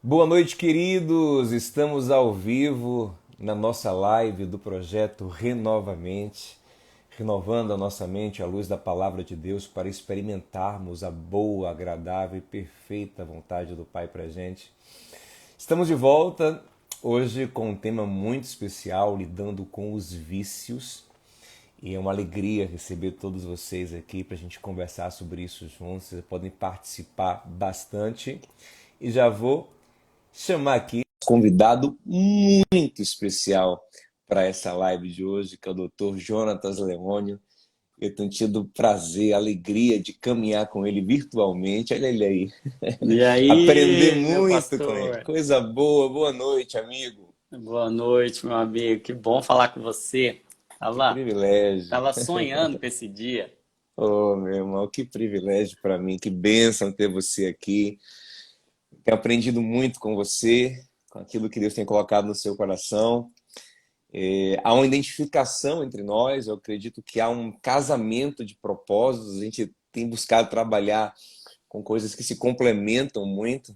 Boa noite, queridos! Estamos ao vivo na nossa live do projeto Renovamente, renovando a nossa mente à luz da Palavra de Deus para experimentarmos a boa, agradável e perfeita vontade do Pai para a gente. Estamos de volta hoje com um tema muito especial, lidando com os vícios. E é uma alegria receber todos vocês aqui para a gente conversar sobre isso juntos. Vocês podem participar bastante. E já vou chamar aqui um convidado muito especial para essa live de hoje, que é o Dr. Jonatas Leônio. Eu tenho tido o prazer, a alegria de caminhar com ele virtualmente. Olha ele aí. E Aprender aí, meu muito com ele. pastor? Coisa boa. Boa noite, amigo. Boa noite, meu amigo. Que bom falar com você. Que Tava, privilégio. tava sonhando com esse dia. Oh, meu irmão, que privilégio para mim. Que bênção ter você aqui. Tenho aprendido muito com você, com aquilo que Deus tem colocado no seu coração. Há uma identificação entre nós, eu acredito que há um casamento de propósitos, a gente tem buscado trabalhar com coisas que se complementam muito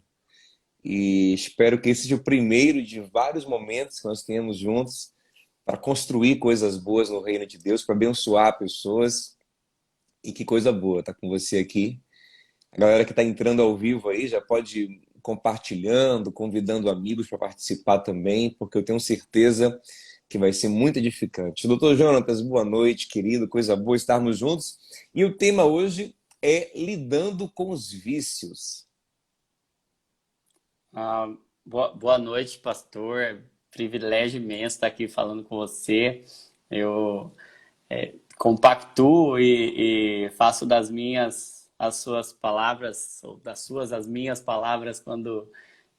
e espero que esse seja o primeiro de vários momentos que nós tenhamos juntos para construir coisas boas no reino de Deus, para abençoar pessoas. E que coisa boa estar com você aqui. A galera que está entrando ao vivo aí já pode ir compartilhando, convidando amigos para participar também, porque eu tenho certeza que vai ser muito edificante. Doutor Jonatas, boa noite, querido. Coisa boa estarmos juntos. E o tema hoje é lidando com os vícios. Boa noite, pastor. Privilégio imenso estar aqui falando com você. Eu compactuo e faço das minhas as suas palavras, ou das suas as minhas palavras, quando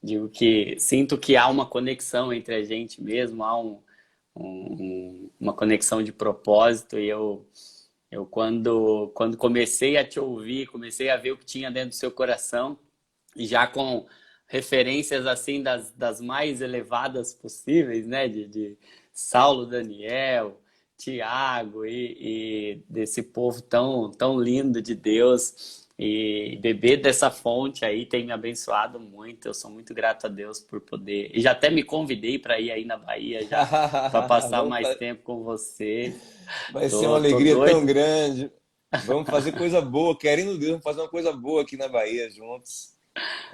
digo que sinto que há uma conexão entre a gente mesmo, há uma conexão de propósito. E eu quando comecei a te ouvir, comecei a ver o que tinha dentro do seu coração, e já com referências assim das mais elevadas possíveis, né? De Saulo, Daniel, Tiago e desse povo tão lindo de Deus. E beber dessa fonte aí tem me abençoado muito. Eu sou muito grato a Deus por poder. E já até me convidei para ir aí na Bahia já para passar Vamos mais fa- tempo com você. Vai ser uma Tô alegria tão doido. grande. Vamos fazer coisa boa, querendo Deus, vamos fazer uma coisa boa aqui na Bahia juntos.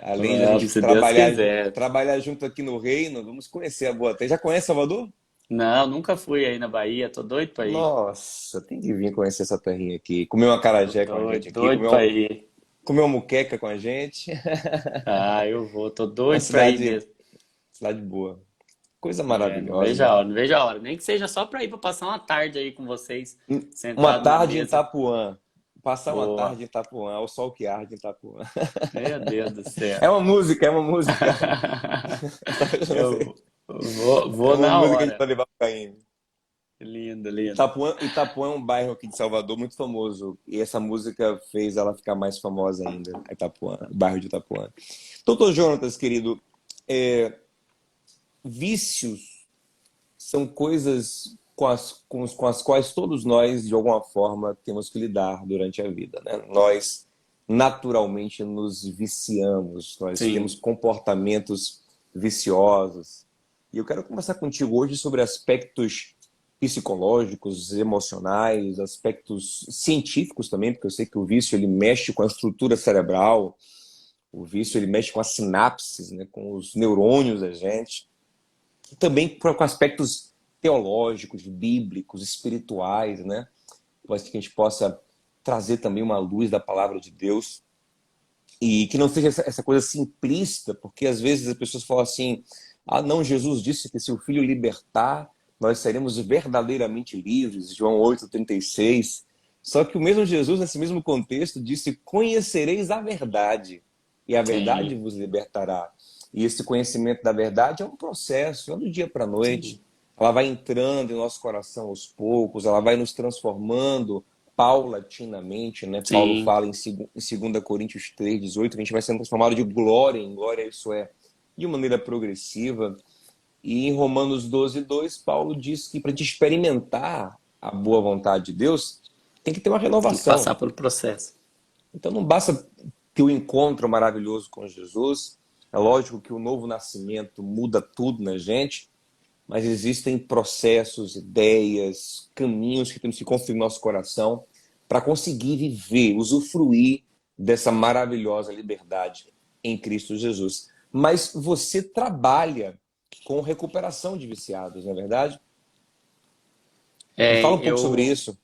Além da gente Vamos, se Deus quiser. trabalhar junto aqui no Reino, vamos conhecer a Boa Terra. Já conhece Salvador? Não, nunca fui aí na Bahia. Tô doido para ir. Nossa, tem que vir conhecer essa terrinha aqui. Comer uma Tô acarajé com a gente doido, aqui, doido pra ir. comer uma muqueca com a gente. Ah, eu vou, tô Uma doido pra ir cidade, mesmo. cidade boa. Coisa Não maravilhosa, vejo a né? hora, não vejo a hora. Nem que seja só pra ir pra passar uma tarde aí com vocês, Uma sentado na tarde em mesa. Itapuã. Passar uma Boa. tarde em Itapuã, ao sol que arde em Itapuã. Meu Deus do céu. É uma música, é uma música. Eu É vou uma na música que a gente hora. vai levar pra ele. Lindo, lindo. Itapuã é um bairro aqui de Salvador muito famoso. E essa música fez ela ficar mais famosa ainda. Itapuã, o bairro de Itapuã. Doutor Jonatas, querido, vícios são coisas com as quais todos nós, de alguma forma, temos que lidar durante a vida, né? Nós, naturalmente, nos viciamos. Nós temos Sim, comportamentos viciosos. E eu quero conversar contigo hoje sobre aspectos psicológicos, emocionais, aspectos científicos também, porque eu sei que o vício ele mexe com a estrutura cerebral, o vício ele mexe com as sinapses, né, com os neurônios da gente, e também com aspectos teológicos, bíblicos, espirituais, né, para que a gente possa trazer também uma luz da palavra de Deus e que não seja essa coisa simplista, porque às vezes as pessoas falam assim: ah, não, Jesus disse que se o Filho libertar, nós seremos verdadeiramente livres, João 8,36. Só que o mesmo Jesus, nesse mesmo contexto, disse: conhecereis a verdade, e a verdade sim, vos libertará. E esse conhecimento da verdade é um processo, não é do dia para a sim, noite. Ela vai entrando em nosso coração aos poucos, ela vai nos transformando paulatinamente, né? Paulo sim. fala em 2 Coríntios 3,18, que a gente vai sendo transformado de glória em glória, isso é, de maneira progressiva. E em Romanos 12,2, Paulo diz que para a gente experimentar a boa vontade de Deus, tem que ter uma Tem que renovação. passar pelo processo. Então não basta ter o um encontro maravilhoso com Jesus, É lógico que o novo nascimento muda tudo na gente, mas existem processos, ideias, caminhos que temos que construir no nosso coração para conseguir viver, usufruir dessa maravilhosa liberdade em Cristo Jesus. Mas você trabalha com recuperação de viciados, não é verdade? Me É, fala um pouco sobre eu, isso.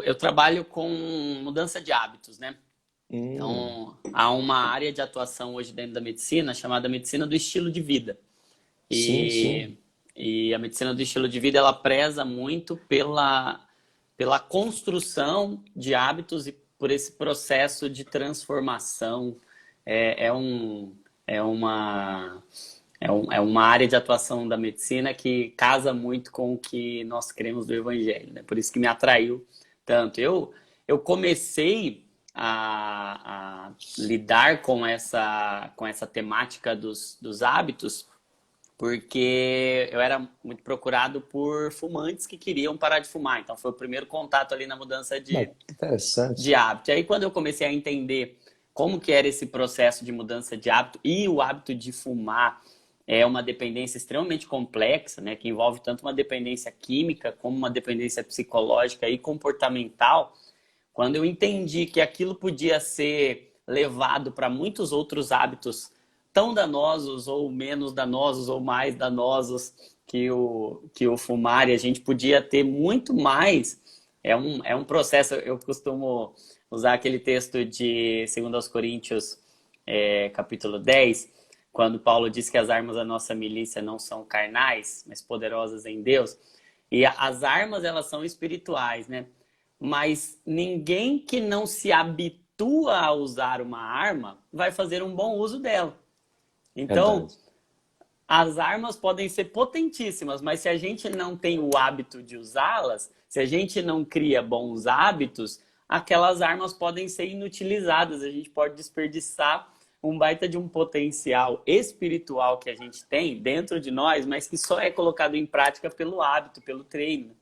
eu trabalho com mudança de hábitos, né? Hum, Então, há uma área de atuação hoje dentro da medicina chamada medicina do estilo de vida. sim, sim. E, e a medicina do estilo de vida, ela preza muito pela construção de hábitos e por esse processo de transformação. É, é, um, é, uma, é uma área de atuação da medicina que casa muito com o que nós cremos do Evangelho, né? Por isso que me atraiu tanto. Eu comecei a lidar com essa temática dos hábitos porque eu era muito procurado por fumantes que queriam parar de fumar. Então foi o primeiro contato ali na mudança Mas, que de interessante. hábito. E aí quando eu comecei a entender como que era esse processo de mudança de hábito e o hábito de fumar é uma dependência extremamente complexa, né, que envolve tanto uma dependência química como uma dependência psicológica e comportamental, quando eu entendi que aquilo podia ser levado para muitos outros hábitos tão danosos ou menos danosos ou mais danosos que o fumar, e a gente podia ter muito mais. É um processo, eu costumo usar aquele texto de 2 aos Coríntios, capítulo 10, quando Paulo diz que as armas da nossa milícia não são carnais, mas poderosas em Deus. E as armas, elas são espirituais, né? Mas ninguém que não se habitua a usar uma arma vai fazer um bom uso dela. Então, Verdade. as armas podem ser potentíssimas, mas se a gente não tem o hábito de usá-las, se a gente não cria bons hábitos, aquelas armas podem ser inutilizadas. A gente pode desperdiçar um baita de um potencial espiritual que a gente tem dentro de nós, mas que só é colocado em prática pelo hábito, pelo treino.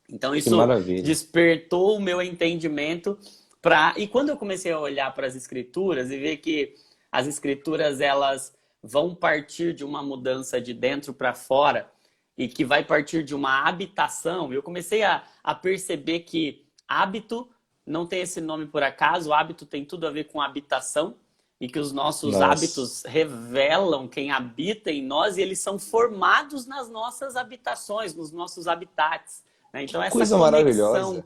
Então Que isso maravilha. despertou o meu entendimento para. E quando eu comecei a olhar para as escrituras e ver que as escrituras elas vão partir de uma mudança de dentro para fora e que vai partir de uma habitação, eu comecei a perceber que hábito não tem esse nome por acaso, hábito tem tudo a ver com habitação e que os nossos Nossa, hábitos revelam quem habita em nós e eles são formados nas nossas habitações, nos nossos habitats, né? que Então essa coisa conexão, maravilhosa.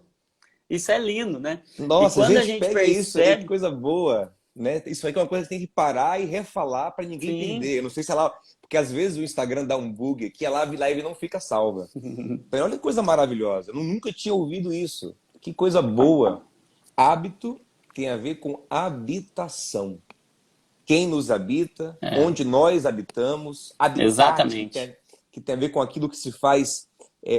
isso é lindo, né? E Nossa, a quando a gente gente pega isso aí, que percebe, coisa boa, né? Isso aí que é uma coisa que tem que parar e refalar para ninguém sim, perder. Eu não sei se ela, porque às vezes o Instagram dá um bug aqui, a live não fica salva. Então, olha que coisa maravilhosa. Eu nunca tinha ouvido isso. Que coisa boa. Hábito tem a ver com habitação. Quem nos habita, é, onde nós habitamos, habitat, exatamente, que tem a ver com aquilo que se faz.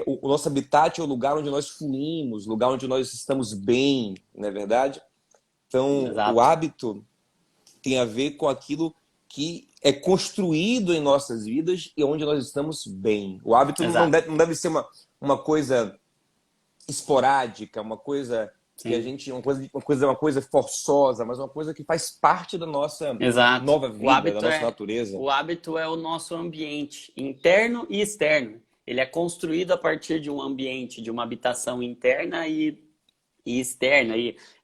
O nosso habitat é o lugar onde nós fluímos, lugar onde nós estamos bem, não é verdade? Então, o exato, hábito tem a ver com aquilo que é construído em nossas vidas e onde nós estamos bem. O hábito exato, não deve ser uma coisa esporádica, uma coisa que a sim, gente, uma coisa forçosa, mas uma coisa que faz parte da nossa exato. nova vida, da nossa natureza. O hábito é o nosso ambiente interno e externo. Ele é construído a partir de um ambiente, de uma habitação interna e externa.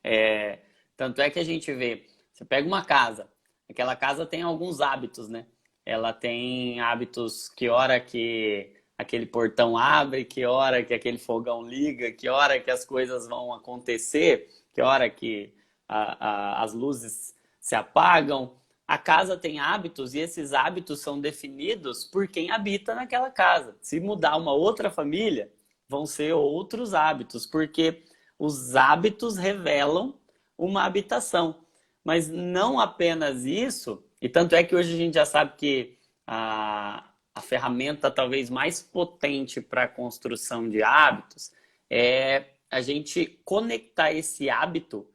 É, tanto é que a gente vê, você pega uma casa, aquela casa tem alguns hábitos, né? Ela tem hábitos que hora que aquele portão abre, que hora que aquele fogão liga, que hora que as coisas vão acontecer, que hora que as luzes se apagam. A casa tem hábitos e esses hábitos são definidos por quem habita naquela casa. Se mudar uma outra família, vão ser outros hábitos, porque os hábitos revelam uma habitação. Mas não apenas isso, e tanto é que hoje a gente já sabe que a ferramenta talvez mais potente para a construção de hábitos é a gente conectar esse hábito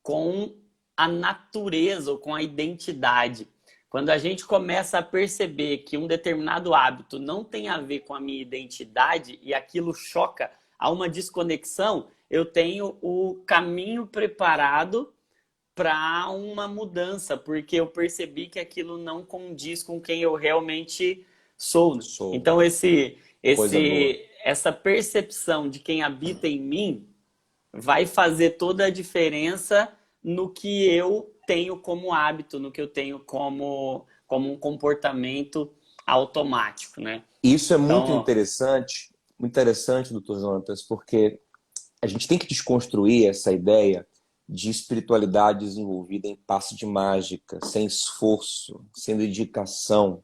com a natureza ou com a identidade. Quando a gente começa a perceber que um determinado hábito não tem a ver com a minha identidade e aquilo choca, há uma desconexão, eu tenho o caminho preparado para uma mudança, porque eu percebi que aquilo não condiz com quem eu realmente sou. Sou. Então, Coisa boa. essa percepção de quem habita em mim vai fazer toda a diferença no que eu tenho como hábito, no que eu tenho como um comportamento automático, né? Isso é Então, muito interessante, doutor Jonatas, porque a gente tem que desconstruir essa ideia de espiritualidade desenvolvida em passe de mágica, sem esforço, sem dedicação,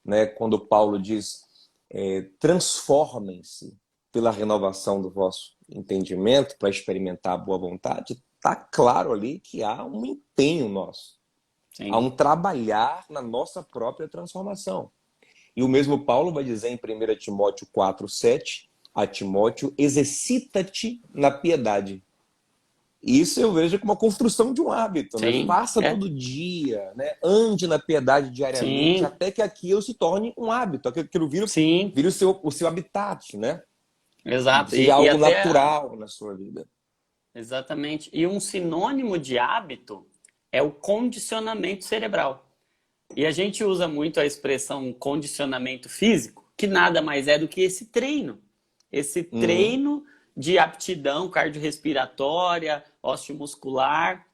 né? Quando Paulo diz, transformem-se pela renovação do vosso entendimento para experimentar a boa vontade, está claro ali que há um empenho nosso, há sim, um trabalhar na nossa própria transformação. E o mesmo Paulo vai dizer em 1 Timóteo 4:7 a Timóteo, exercita-te na piedade. Isso eu vejo como uma construção de um hábito, né? sim, Faça todo dia, né? Ande na piedade diariamente, sim, até que aquilo se torne um hábito, aquilo sim, vira o seu habitat, né? exato. Seja E algo até natural na sua vida. exatamente. E um sinônimo de hábito é o condicionamento cerebral. E a gente usa muito a expressão condicionamento físico, que nada mais é do que esse treino. Esse Uhum. treino de aptidão cardiorrespiratória, osteomuscular.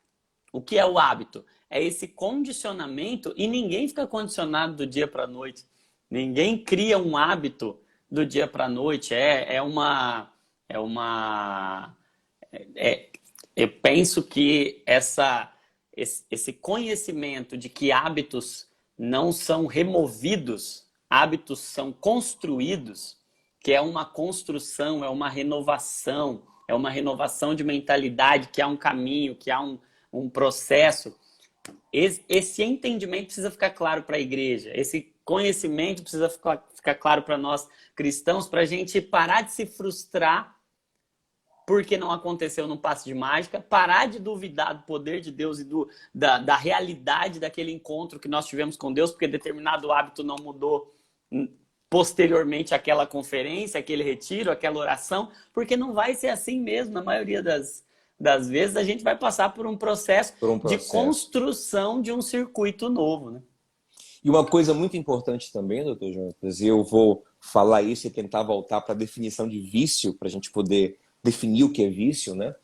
O que é o hábito? É esse condicionamento e ninguém fica condicionado do dia para a noite. Ninguém cria um hábito do dia para a noite. É uma eu penso que esse conhecimento de que hábitos não são removidos, hábitos são construídos, que é uma construção, é uma renovação de mentalidade, que há um caminho, que há um processo. Esse entendimento precisa ficar claro para a igreja, esse conhecimento precisa ficar claro para nós cristãos, para a gente parar de se frustrar porque não aconteceu num passe de mágica, parar de duvidar do poder de Deus e da realidade daquele encontro que nós tivemos com Deus, porque determinado hábito não mudou posteriormente àquela conferência, aquele retiro, aquela oração, porque não vai ser assim mesmo. Na maioria das vezes a gente vai passar por um processo Por um de processo. construção de um circuito novo, né? E uma coisa muito importante também, doutor Jonatas, e eu vou falar isso e tentar voltar para a definição de vício, para a gente poder definir o que é vício, né?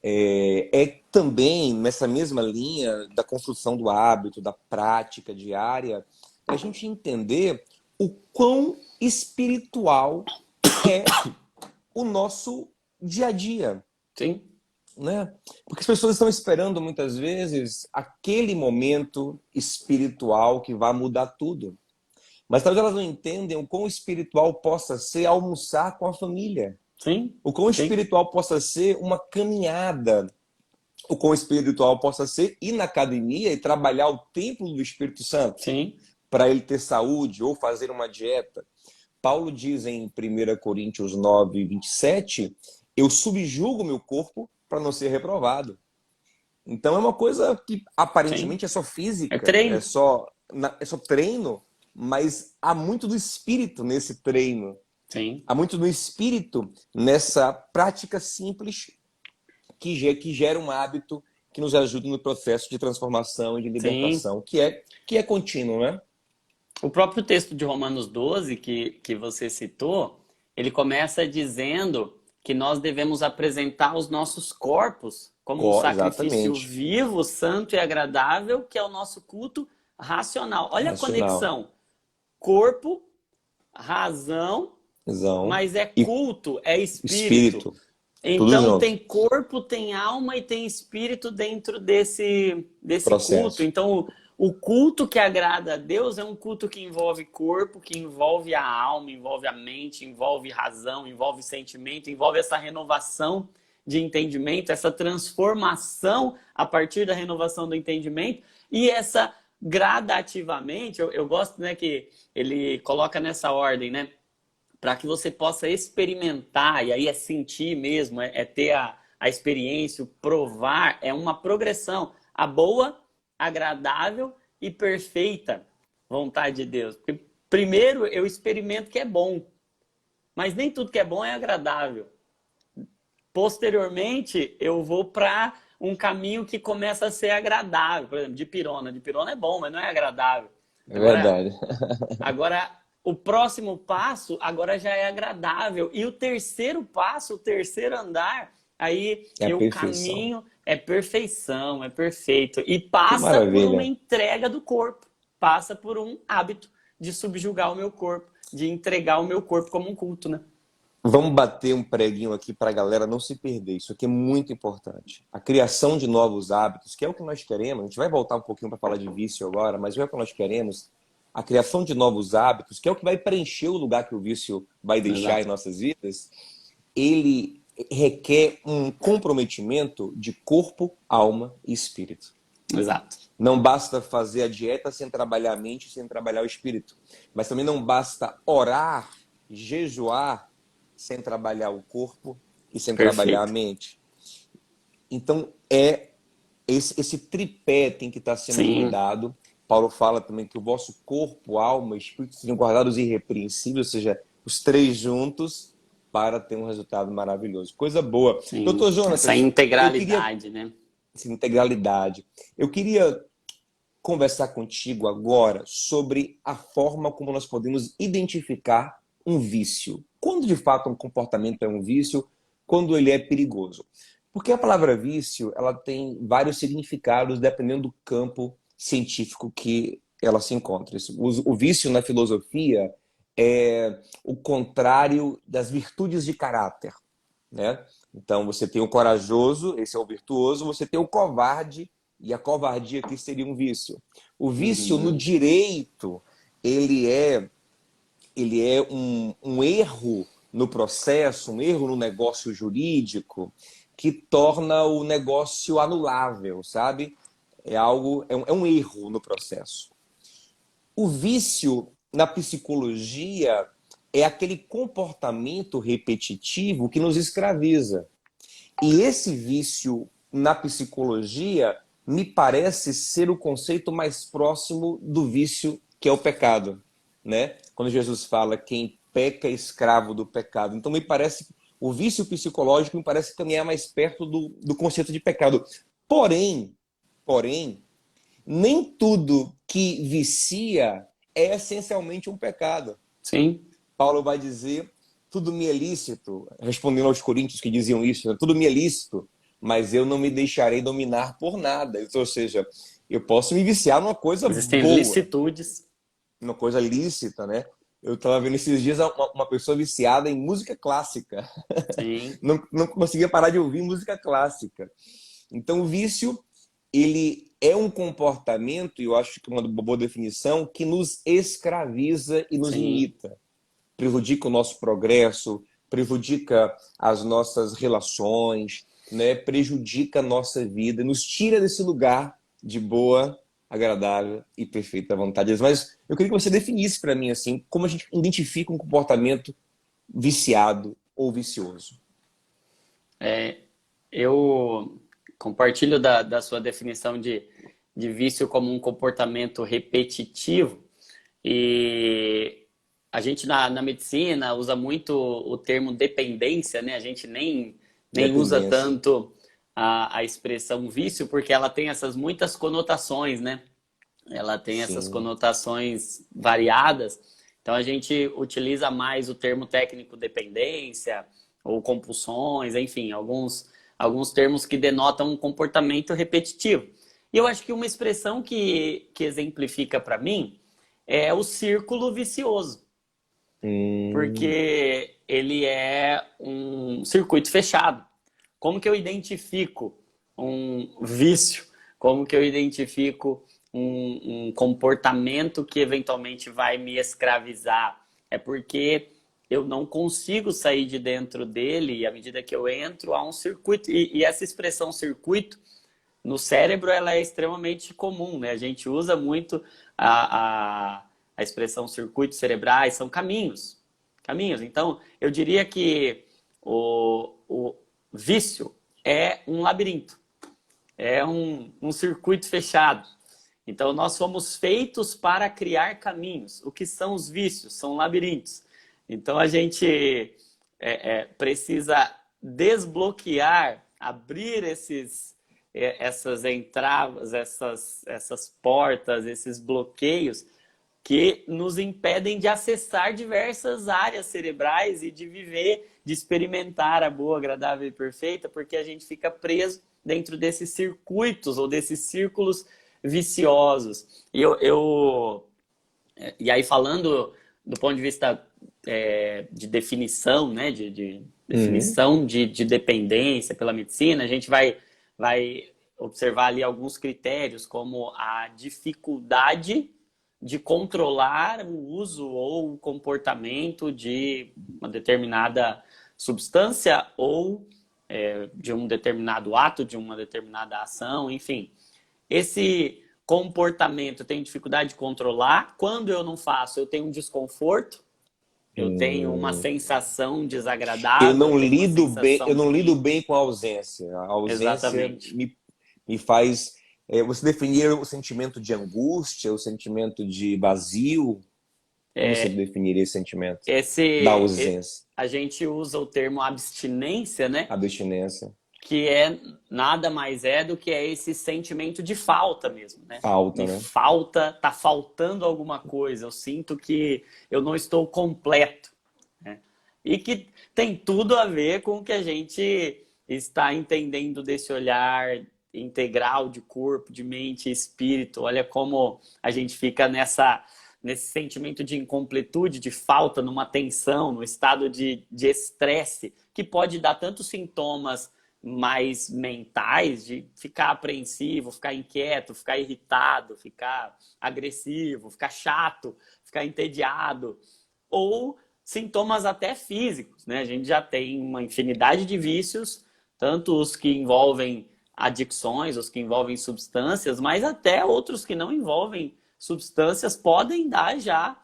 É também nessa mesma linha da construção do hábito, da prática diária, a gente entender o quão espiritual é o nosso dia a dia, Sim, né? Porque as pessoas estão esperando muitas vezes aquele momento espiritual que vai mudar tudo. Mas talvez elas não entendem o quão espiritual possa ser almoçar com a família, sim, o quão sim, espiritual possa ser uma caminhada, o quão espiritual possa ser ir na academia e trabalhar o templo do Espírito Santo sim, para ele ter saúde ou fazer uma dieta. Paulo diz em 1 Coríntios 9:27, eu subjugo meu corpo para não ser reprovado. Então é uma coisa que sim. aparentemente é só É física, treino. é só treino, mas há muito do espírito nesse treino. Sim. Há muito do espírito nessa prática simples que gera um hábito que nos ajuda no processo de transformação e de Sim. libertação, que é contínuo, né? O próprio texto de Romanos 12, que você citou, ele começa dizendo que nós devemos apresentar os nossos corpos como um sacrifício Exatamente. vivo, santo e agradável, que é o nosso culto racional. Olha a Racional. conexão. Corpo, razão, Razão mas é e culto, é espírito. espírito. Tudo Então junto. tem corpo, tem alma e tem espírito dentro desse culto. Processo. Então o culto que agrada a Deus é um culto que envolve corpo, que envolve a alma, envolve a mente, envolve razão, envolve sentimento, envolve essa renovação de entendimento, essa transformação a partir da renovação do entendimento e essa gradativamente, eu gosto, né, que ele coloca nessa ordem, né? Para que você possa experimentar, e aí é sentir mesmo, é ter a experiência, o provar, é uma progressão. A boa, agradável e perfeita vontade de Deus. Porque primeiro eu experimento que é bom, mas nem tudo que é bom é agradável. Posteriormente, eu vou para um caminho que começa a ser agradável. Por exemplo, dipirona. Dipirona é bom, mas não é agradável. É Agora, verdade. agora o próximo passo agora já é agradável. E o terceiro passo, o terceiro andar, aí É a eu perfeição. caminho, é perfeição, é perfeito. E Que passa por uma maravilha. entrega do corpo. Passa por um hábito de subjugar o meu corpo, de entregar o meu corpo como um culto, né? Vamos bater um preguinho aqui para a galera não se perder. Isso aqui é muito importante. A criação de novos hábitos, que é o que nós queremos. A gente vai voltar um pouquinho para falar de vício agora, mas é o que nós queremos. A criação de novos hábitos, que é o que vai preencher o lugar que o vício vai deixar em Exato. nossas vidas, ele requer um comprometimento de corpo, alma e espírito. Exato. Não basta fazer a dieta sem trabalhar a mente, sem trabalhar o espírito. Mas também não basta orar, jejuar, sem trabalhar o corpo e sem trabalhar a Perfeito. mente. Então, esse tripé tem que estar sendo Sim, cuidado. Paulo fala também que o vosso corpo, alma e espírito sejam guardados irrepreensíveis, ou seja, os três juntos para ter um resultado maravilhoso. Coisa boa. sim. Doutor Essa Jonatas, eu queria integralidade, né? essa integralidade. Eu queria conversar contigo agora sobre a forma como nós podemos identificar um vício. Quando de fato um comportamento é um vício, quando ele é perigoso. Porque a palavra vício, ela tem vários significados dependendo do campo científico que ela se encontra. O vício na filosofia é o contrário das virtudes de caráter, né? Então você tem o corajoso, esse é o virtuoso, você tem o covarde, e a covardia aqui seria um vício. O vício no Uhum. direito, ele é, ele é um erro no processo, um erro no negócio jurídico, que torna o negócio anulável, sabe? É um erro no processo. O vício na psicologia é aquele comportamento repetitivo que nos escraviza. E esse vício na psicologia me parece ser o conceito mais próximo do vício que é o pecado, né? Quando Jesus fala quem peca é escravo do pecado. Então me parece o vício psicológico me parece caminhar mais perto do conceito de pecado. Porém, porém, nem tudo que vicia é essencialmente um pecado. Sim, Paulo vai dizer, tudo me é lícito, respondendo aos coríntios que diziam isso, né? Tudo me é lícito, mas eu não me deixarei dominar por nada. Ou seja, eu posso me viciar numa coisa existem boa, licitudes. numa coisa lícita, né? Eu estava vendo esses dias uma pessoa viciada em música clássica. Sim, Não conseguia parar de ouvir música clássica. Então, o vício, ele é um comportamento, e eu acho que uma boa definição, que nos escraviza e nos sim. limita, prejudica o nosso progresso, prejudica as nossas relações, né? Prejudica a nossa vida, nos tira desse lugar de boa, agradável e perfeita vontade. Mas eu queria que você definisse para mim assim, como a gente identifica um comportamento viciado ou vicioso. Eu compartilho da sua definição de vício como um comportamento repetitivo. E a gente na medicina usa muito o termo dependência, né? A gente nem usa Dependência. tanto a expressão vício, porque ela tem essas muitas conotações, né? Ela tem essas Sim, conotações variadas. Então a gente utiliza mais o termo técnico dependência ou compulsões, enfim, alguns termos que denotam um comportamento repetitivo. E eu acho que uma expressão que exemplifica para mim é o círculo vicioso, hum, porque ele é um circuito fechado. Como que eu identifico um vício? Como que eu identifico um comportamento que eventualmente vai me escravizar? É porque eu não consigo sair de dentro dele e à medida que eu entro, há um circuito. E essa expressão circuito, no cérebro, ela é extremamente comum, né? A gente usa muito a expressão circuitos cerebrais, são caminhos. Caminhos. Então, eu diria que o vício é um labirinto, é um circuito fechado. Então, nós somos feitos para criar caminhos. O que são os vícios? São labirintos. Então, a gente precisa desbloquear, abrir essas entraves, essas portas, esses bloqueios que nos impedem de acessar diversas áreas cerebrais e de viver, de experimentar a boa, agradável e perfeita, porque a gente fica preso dentro desses circuitos ou desses círculos viciosos. E aí, falando do ponto de vista de definição, né, de Uhum. definição de dependência pela medicina, a gente vai observar ali alguns critérios, como a dificuldade de controlar o uso ou o comportamento de uma determinada substância ou de um determinado ato, de uma determinada ação, enfim. Esse comportamento eu tenho dificuldade de controlar. Quando eu não faço, eu tenho um desconforto, eu tenho uma Hum. sensação desagradável, eu tenho uma Eu sensação não lido ruim. bem com a ausência. A ausência Exatamente. me faz. Você definir o sentimento de angústia, o sentimento de vazio? Como você definiria esse sentimento da ausência, A gente usa o termo abstinência, né? abstinência, Que nada mais do que esse sentimento de falta mesmo, né? falta, Me né? falta, tá faltando alguma coisa, eu sinto que eu não estou completo, né? E que tem tudo a ver com o que a gente está entendendo desse olhar integral de corpo, de mente e espírito. Olha como a gente fica nesse sentimento de incompletude, de falta, numa tensão, no estado de estresse, que pode dar tantos sintomas mais mentais, de ficar apreensivo, ficar inquieto, ficar irritado, ficar agressivo, ficar chato, ficar entediado, ou sintomas até físicos, né? A gente já tem uma infinidade de vícios, tanto os que envolvem adicções, os que envolvem substâncias, mas até outros que não envolvem substâncias podem dar já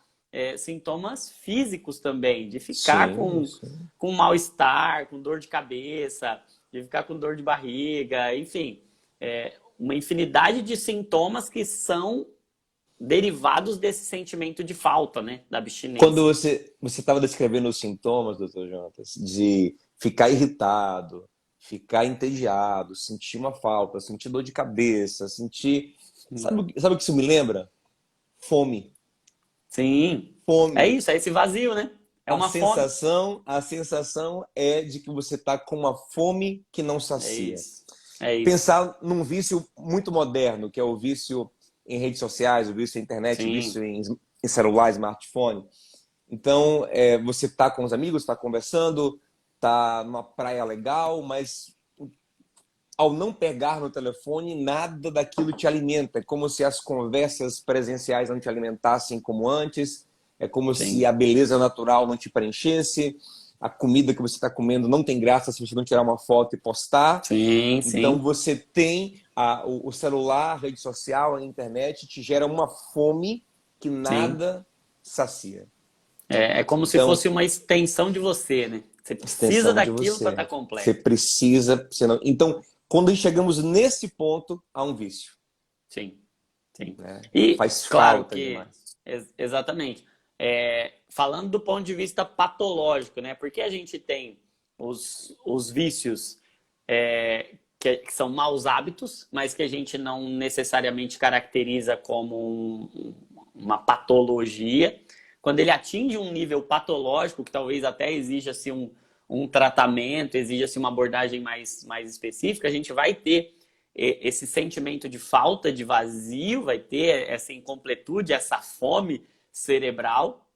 sintomas físicos também, de ficar Sim, sim. com mal-estar, com dor de cabeça, de ficar com dor de barriga, enfim, uma infinidade de sintomas que são derivados desse sentimento de falta, né, da Quando abstinência. você estava descrevendo os sintomas, doutor Jonas, de ficar irritado, ficar entediado, sentir uma falta, sentir dor de cabeça, sentir. Sabe o que isso me lembra? Fome. Sim, é Fome. isso, é esse vazio, né? É uma fome. A sensação é de que você está com uma fome que não É sacia. isso, é isso. Pensar num vício muito moderno, que é o vício em redes sociais, o vício na internet, o Sim, vício em celular, smartphone. Então, você está com os amigos, está conversando, está numa praia legal, mas ao não pegar no telefone, nada daquilo te alimenta. É como se as conversas presenciais não te alimentassem como antes. É como se sim, a beleza natural não te preenchesse. A comida que você está comendo não tem graça se você não tirar uma foto e postar. sim, Então, sim, você tem o celular, a rede social, a internet, te gera uma fome que sim. nada sacia. É como se Então, fosse uma extensão de você, né? Você precisa extensão de daquilo para estar você. Você completo. precisa. Você não... Então, quando chegamos nesse ponto, há um vício. Sim, sim. Né? E, Faz claro falta que, demais. exatamente. Falando do ponto de vista patológico, né? Porque a gente tem os vícios que são maus hábitos, mas que a gente não necessariamente caracteriza como uma patologia. Quando ele atinge um nível patológico, que talvez até exija-se um tratamento, exija-se uma abordagem mais específica, a gente vai ter esse sentimento de falta, de vazio, vai ter essa incompletude, essa fome cerebral,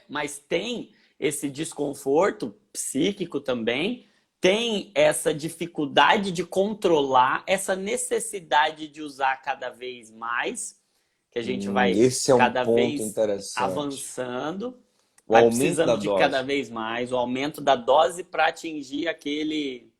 mas tem esse desconforto psíquico também, tem essa dificuldade de controlar, essa necessidade de usar cada vez mais, que a gente vai Esse é um cada ponto vez interessante. avançando, O vai aumento da precisando de cada dose. vez mais, o aumento da dose para atingir aquele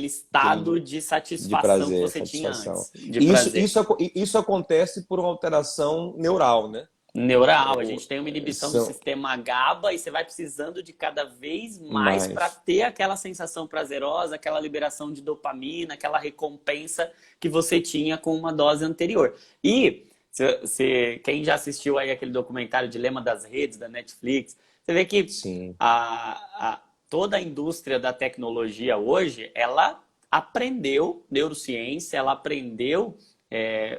estado de De satisfação que prazer, você tinha satisfação. antes, de Isso, prazer. isso, isso acontece por uma alteração neural, né? Neural, a gente tem uma inibição do São sistema GABA e você vai precisando de cada vez mais para mais. ter aquela sensação prazerosa, aquela liberação de dopamina, aquela recompensa que você tinha com uma dose anterior. E quem já assistiu aí aquele documentário Dilema das Redes da Netflix, você vê que Sim. toda a indústria da tecnologia hoje, ela aprendeu neurociência, ela aprendeu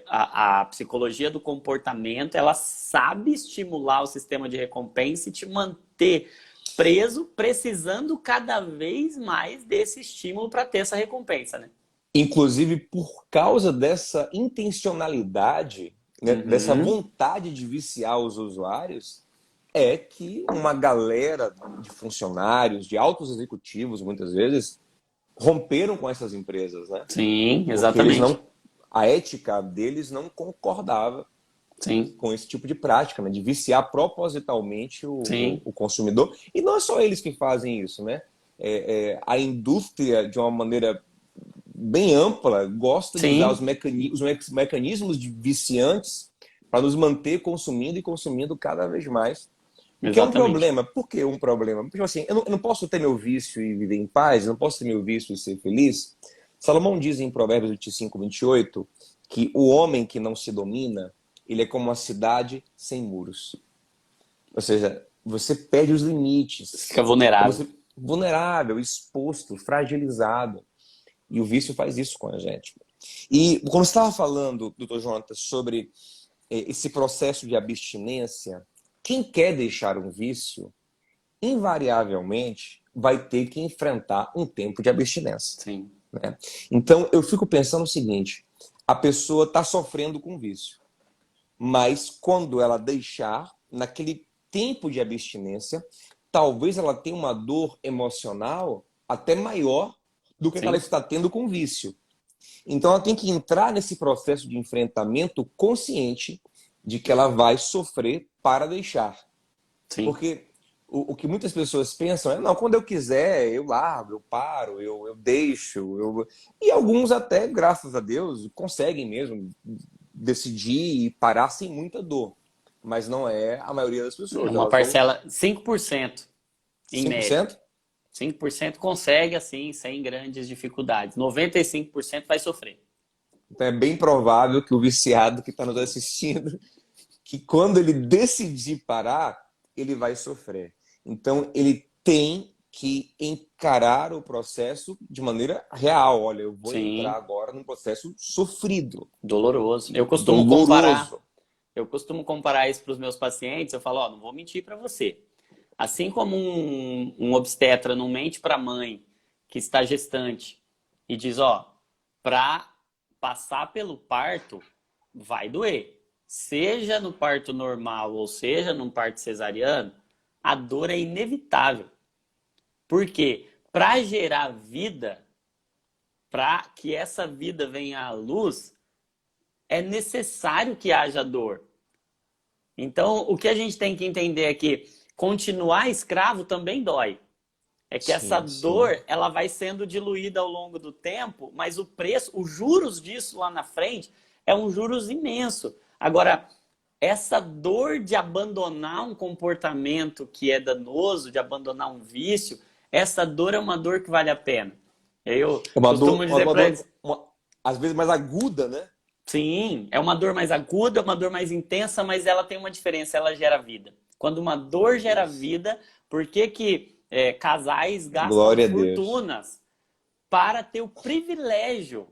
a psicologia do comportamento, ela sabe estimular o sistema de recompensa e te manter preso, precisando cada vez mais desse estímulo para ter essa recompensa, né? Inclusive, por causa dessa intencionalidade, né, dessa vontade de viciar os usuários, é que uma galera de funcionários, de altos executivos, muitas vezes, romperam com essas empresas, né? Sim, Porque eles exatamente. não, a ética deles não concordava Sim, com esse tipo de prática, né? De viciar propositalmente sim, o consumidor. E não é só eles que fazem isso, né? A indústria, de uma maneira bem ampla, gosta de usar sim, os mecanismos de viciantes para nos manter consumindo e consumindo cada vez mais. O que é um exatamente. problema. Por que um problema? Porque assim, eu não posso ter meu vício e viver em paz, eu não posso ter meu vício e ser feliz. Salomão diz em Provérbios 25, 28, que o homem que não se domina, ele é como uma cidade sem muros. Ou seja, você perde os limites. Fica vulnerável. Você vulnerável, exposto, fragilizado. E o vício faz isso com a gente. E como você estava falando, doutor Jonathan, sobre esse processo de abstinência, quem quer deixar um vício, invariavelmente vai ter que enfrentar um tempo de abstinência. Sim, Né? Então, eu fico pensando o seguinte, a pessoa está sofrendo com vício, mas quando ela deixar, naquele tempo de abstinência, talvez ela tenha uma dor emocional até maior do que ela sim, está tendo com vício. Então, ela tem que entrar nesse processo de enfrentamento consciente de que ela vai sofrer para deixar. sim. Porque o que muitas pessoas pensam é, não, quando eu quiser, eu largo, eu paro, eu deixo. E alguns até, graças a Deus, conseguem mesmo decidir e parar sem muita dor. Mas não é a maioria das pessoas. Uma Elas vão parcela, 5% em média. 5%. 5% consegue, assim, sem grandes dificuldades. 95% vai sofrer. Então é bem provável que o viciado que está nos assistindo, que quando ele decidir parar, ele vai sofrer. Então ele tem que encarar o processo de maneira real. Olha, eu vou entrar Sim, agora num processo sofrido, doloroso. doloroso. Eu costumo comparar isso para os meus pacientes. Eu falo, ó, não vou mentir para você. Assim como um obstetra não mente para a mãe que está gestante e diz, ó, para passar pelo parto vai doer. Seja no parto normal ou seja num parto cesariano, a dor é inevitável. Porque para gerar vida, para que essa vida venha à luz, é necessário que haja dor. Então, o que a gente tem que entender é que continuar escravo também dói. É que essa Sim, sim. dor, ela vai sendo diluída ao longo do tempo, mas o preço, os juros disso lá na frente, é um juros imenso. Agora, essa dor de abandonar um comportamento que é danoso, de abandonar um vício, essa dor é uma dor que vale a pena. Eu É uma costumo dor, dizer para eles, às vezes mais aguda, né? sim, é uma dor mais aguda, uma dor mais intensa, mas ela tem uma diferença, ela gera vida. Quando uma dor Meu gera Deus. vida, por que que casais gastam Glória a Deus. fortunas para ter o privilégio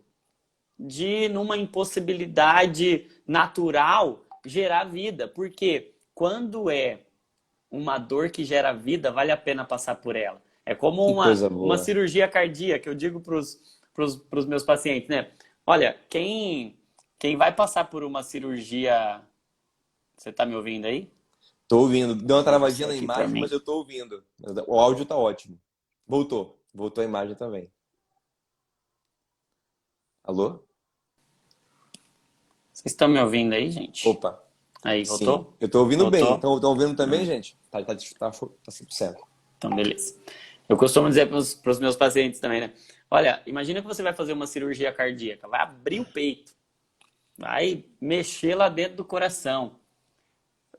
de, numa impossibilidade natural, gerar vida? Porque quando é uma dor que gera vida, vale a pena passar por ela. É como Que coisa uma boa. cirurgia cardíaca, eu digo para os meus pacientes, né? Olha, quem vai passar por uma cirurgia. Você está me ouvindo aí? Tô ouvindo. Deu uma Vou você travadinha na aqui para imagem, mas mim. eu tô ouvindo. O áudio tá ótimo. Voltou. Voltou a imagem também. Alô? Vocês estão me ouvindo aí, gente? Opa. Aí, Sim. voltou? Eu tô ouvindo bem. Voltou? Estão ouvindo também, Não. gente? Tá 100%. Então, beleza. Eu costumo dizer para os meus pacientes também, né? Olha, imagina que você vai fazer uma cirurgia cardíaca, vai abrir o peito, vai mexer lá dentro do coração.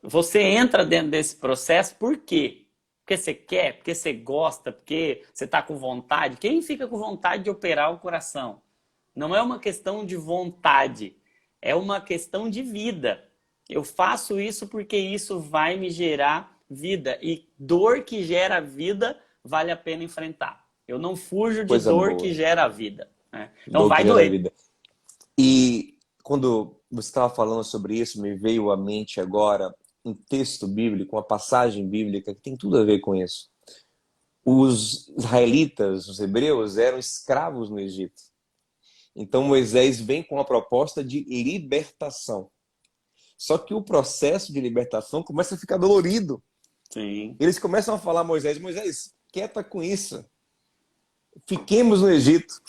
Você entra dentro desse processo por quê? Porque você quer, porque você gosta, porque você está com vontade. Quem fica com vontade de operar o coração? Não é uma questão de vontade, é uma questão de vida. Eu faço isso porque isso vai me gerar vida. E dor que gera vida vale a pena enfrentar. Eu não fujo de Coisa dor que boa. gera vida. né? Então vai Doutrina da doer. vida. E quando você estava falando sobre isso, me veio à mente agora um texto bíblico, uma passagem bíblica que tem tudo a ver com isso. Os israelitas, os hebreus, eram escravos no Egito. Então Moisés vem com a proposta de libertação. Só que o processo de libertação começa a ficar dolorido. Sim. Eles começam a falar a Moisés, Moisés, quieta com isso. Fiquemos no Egito.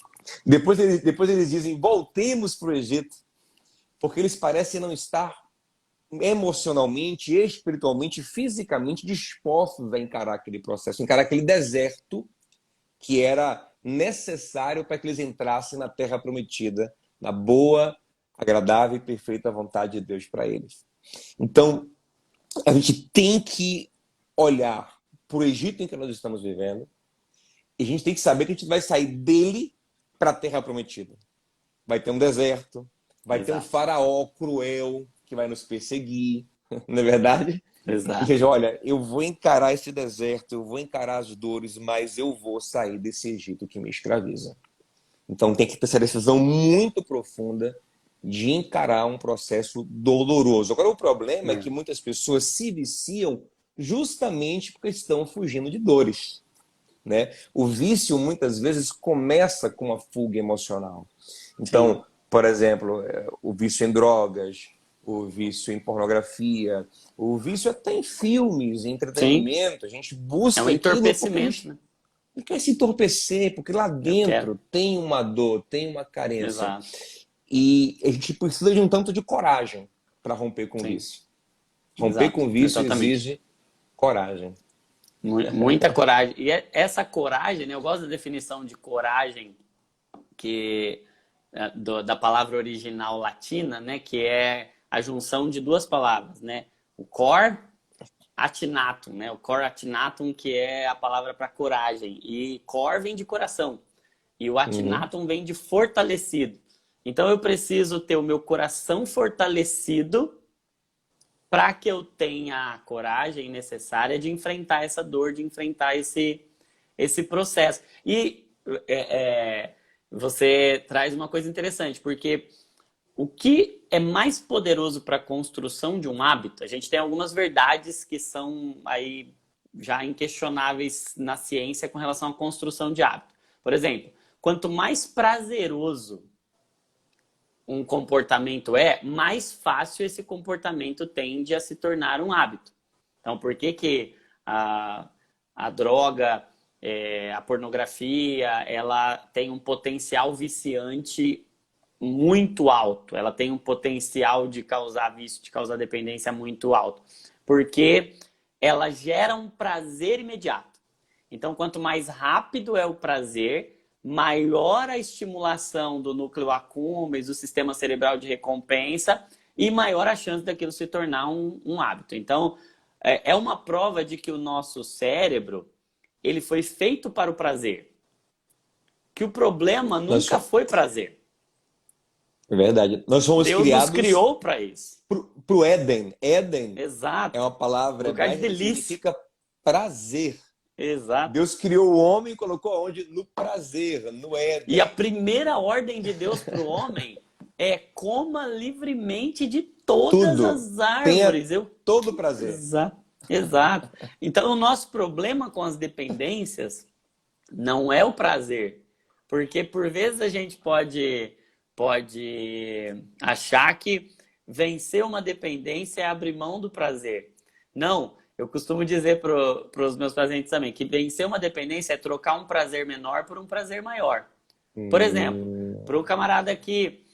Depois eles dizem, voltemos para o Egito. Porque eles parecem não estar emocionalmente, espiritualmente, fisicamente dispostos a encarar aquele processo, encarar aquele deserto que era necessário para que eles entrassem na terra prometida, na boa, agradável e perfeita vontade de Deus para eles. Então, a gente tem que olhar para o Egito em que nós estamos vivendo e a gente tem que saber que a gente vai sair dele para a terra prometida. Vai ter um deserto, vai ter um faraó cruel que vai nos perseguir, não é verdade? Exato. E veja, olha, eu vou encarar esse deserto, eu vou encarar as dores, mas eu vou sair desse Egito que me escraviza. Então tem que ter essa decisão muito profunda de encarar um processo doloroso. Agora, o problema é que muitas pessoas se viciam justamente porque estão fugindo de dores, né? O vício muitas vezes começa com uma fuga emocional. Então, sim, por exemplo, o vício em drogas, o vício em pornografia, o vício até em filmes, em entretenimento. Sim. A gente busca é um entorpecimento, né? Não quer se entorpecer, porque lá dentro tem uma dor, tem uma carência. Exato. E a gente precisa de um tanto de coragem para romper com o vício. Romper com o vício exige coragem. Muita coragem. E essa coragem, né? Eu gosto da definição de coragem que da palavra original latina, né? Que é a junção de duas palavras, né? O cor atinatum, né? O cor atinatum, que é a palavra para coragem. E cor vem de coração. E o atinatum vem de fortalecido. Então eu preciso ter o meu coração fortalecido para que eu tenha a coragem necessária de enfrentar essa dor, de enfrentar esse processo. E você traz uma coisa interessante, porque o que é mais poderoso para a construção de um hábito, a gente tem algumas verdades que são aí já inquestionáveis na ciência com relação à construção de hábito. Por exemplo, quanto mais prazeroso um comportamento mais fácil esse comportamento tende a se tornar um hábito. Então, por que a droga, a pornografia, ela tem um potencial viciante muito alto? Ela tem um potencial de causar vício, de causar dependência muito alto. Porque ela gera um prazer imediato. Então, quanto mais rápido é o prazer, maior a estimulação do núcleo accumbens, do sistema cerebral de recompensa, e maior a chance daquilo se tornar um hábito. Então, é uma prova de que o nosso cérebro ele foi feito para o prazer. Que o problema nunca foi prazer. É verdade. Nós fomos Deus criados... nos criou para isso. Para o Éden. Éden. Exato. É uma palavra lugar de que delícia. significa prazer. Exato. Deus criou o homem e colocou onde? No prazer, no Éden. E a primeira ordem de Deus para o homem é coma livremente de todas as árvores. Tenha todo prazer. Exato. Exato. Então, o nosso problema com as dependências não é o prazer. Porque, por vezes, a gente pode achar que vencer uma dependência é abrir mão do prazer. Não. Eu costumo dizer para os meus pacientes também que vencer uma dependência é trocar um prazer menor por um prazer maior. Por exemplo, para o camarada que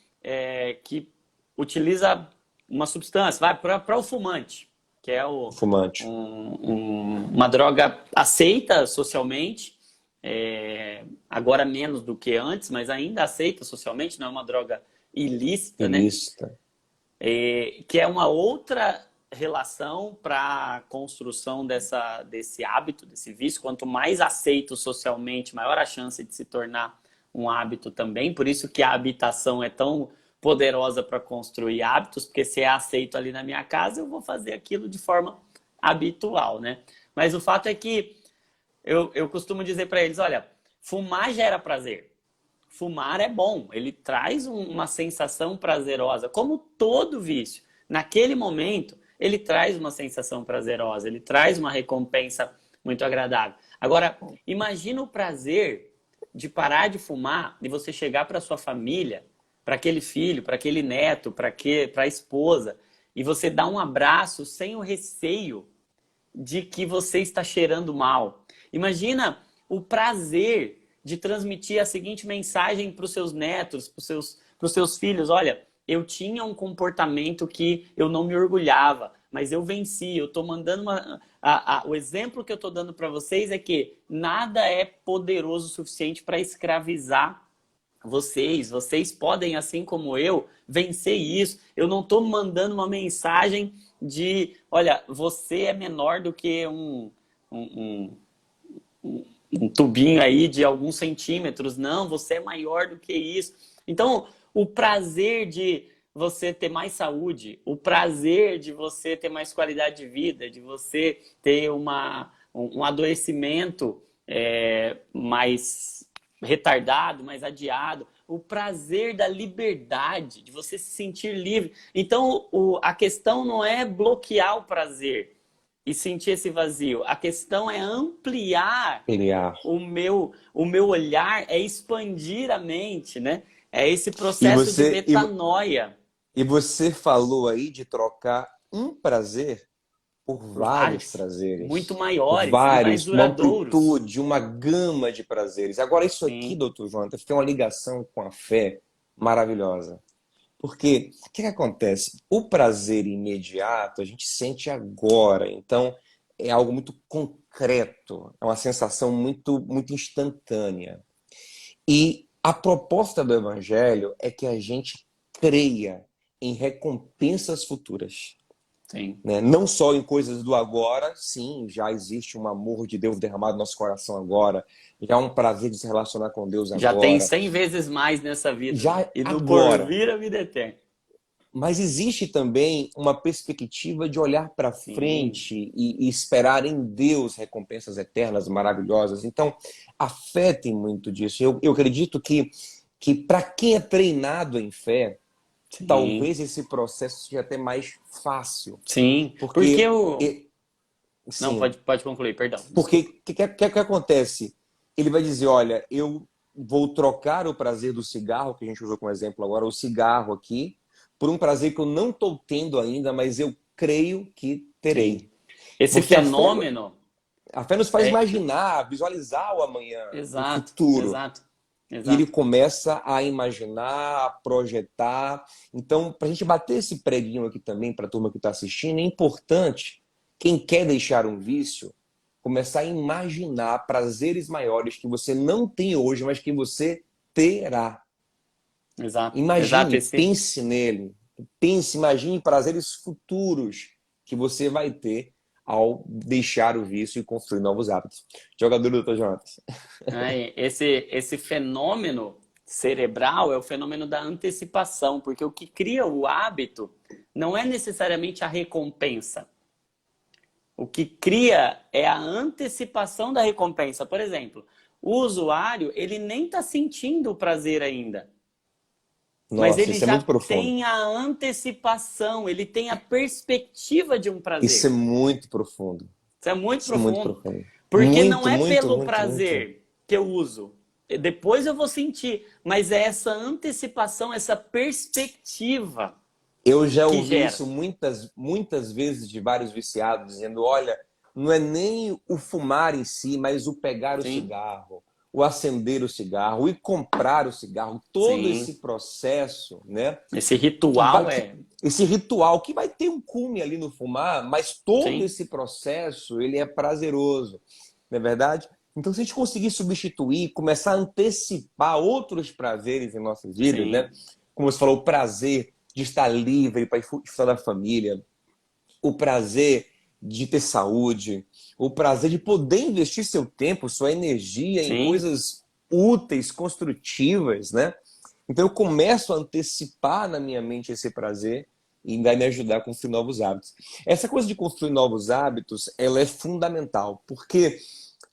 utiliza uma substância, vai para o fumante, que é uma droga aceita socialmente, agora menos do que antes, mas ainda aceita socialmente, não é uma droga ilícita, né? Que é uma outra relação para a construção desse hábito, desse vício. Quanto mais aceito socialmente, maior a chance de se tornar um hábito também. Por isso que a habitação é tão poderosa para construir hábitos, porque se é aceito ali na minha casa, eu vou fazer aquilo de forma habitual, né? Mas o fato é que eu costumo dizer para eles, olha, fumar gera prazer. fumar é bom, ele traz uma sensação prazerosa, como todo vício. Naquele momento, ele traz uma sensação prazerosa, ele traz uma recompensa muito agradável. Agora, imagina o prazer de parar de fumar e você chegar para sua família, para aquele filho, para aquele neto, para a esposa, e você dar um abraço sem o receio de que você está cheirando mal. Imagina o prazer de transmitir a seguinte mensagem para os seus netos, para os seus filhos. Olha, eu tinha um comportamento que eu não me orgulhava, mas eu venci. Eu estou mandando o exemplo que eu estou dando para vocês é que nada é poderoso o suficiente para escravizar vocês. Vocês podem, assim como eu, vencer isso. Eu não estou mandando uma mensagem de, olha, você é menor do que um tubinho aí de alguns centímetros. Não, você é maior do que isso. Então, o prazer de você ter mais saúde, o prazer de você ter mais qualidade de vida, de você ter um adoecimento mais retardado, mais adiado, o prazer da liberdade, de você se sentir livre. Então, a questão não é bloquear o prazer e sentir esse vazio. A questão é ampliar o meu olhar, é expandir a mente, né? É esse processo de metanoia. E você falou aí de trocar um prazer por vários prazeres. Muito maiores, vários, mais duradouros. Uma amplitude, uma gama de prazeres. Agora, isso aqui, doutor Jonatas, tem uma ligação com a fé maravilhosa. Porque o que acontece? O prazer imediato a gente sente agora. Então, é algo muito concreto. É uma sensação muito, muito instantânea. E a proposta do Evangelho é que a gente creia em recompensas futuras. Sim. Né? Não só em coisas do agora, sim, já existe um amor de Deus derramado no nosso coração agora, já é um prazer de se relacionar com Deus agora. Já tem 100 vezes mais nessa vida. Já e do agora. porvir a vida eterna. Mas existe também uma perspectiva de olhar para frente e esperar em Deus recompensas eternas, maravilhosas. Então, a fé tem muito disso. Eu acredito que para quem é treinado em fé, talvez esse processo seja até mais fácil. Sim, porque eu... Não, pode concluir, perdão. Porque o que acontece? Ele vai dizer, olha, eu vou trocar o prazer do cigarro, que a gente usou como exemplo agora, o cigarro aqui, por um prazer que eu não estou tendo ainda, mas eu creio que terei. Sim. Esse porque fenômeno... A fé nos faz imaginar, visualizar o amanhã, o futuro. Exato. E ele começa a imaginar, a projetar. Então, para a gente bater esse preguinho aqui também, para a turma que está assistindo, é importante, quem quer deixar um vício, começar a imaginar prazeres maiores que você não tem hoje, mas que você terá. Exato. Imagine, pense nele. Imagine prazeres futuros que você vai ter ao deixar o vício e construir novos hábitos. Jogador do Dr. Jonatas. Esse fenômeno cerebral é o fenômeno da antecipação, porque o que cria o hábito não é necessariamente a recompensa. O que cria é a antecipação da recompensa. Por exemplo, o usuário, ele nem está sentindo o prazer ainda. Nossa, mas ele isso já é muito profundo. tem a antecipação, ele tem a perspectiva de um prazer. Isso é muito profundo. Isso é muito Isso profundo. É muito profundo. Porque não é pelo prazer que eu uso. Depois eu vou sentir. Mas é essa antecipação, essa perspectiva. Eu já ouvi isso muitas vezes de vários viciados, dizendo, olha, não é nem o fumar em si, mas o pegar o cigarro, o acender o cigarro e comprar o cigarro, todo esse processo, né? Esse ritual Esse ritual que vai ter um cume ali no fumar, mas todo esse processo, ele é prazeroso, não é verdade? Então, se a gente conseguir substituir, começar a antecipar outros prazeres em nossas vidas, né? Como você falou, o prazer de estar livre para estar da família, o prazer de ter saúde, o prazer de poder investir seu tempo, sua energia em coisas úteis, construtivas, né? Então eu começo a antecipar na minha mente esse prazer e vai me ajudar a construir novos hábitos. Essa coisa de construir novos hábitos, ela é fundamental, porque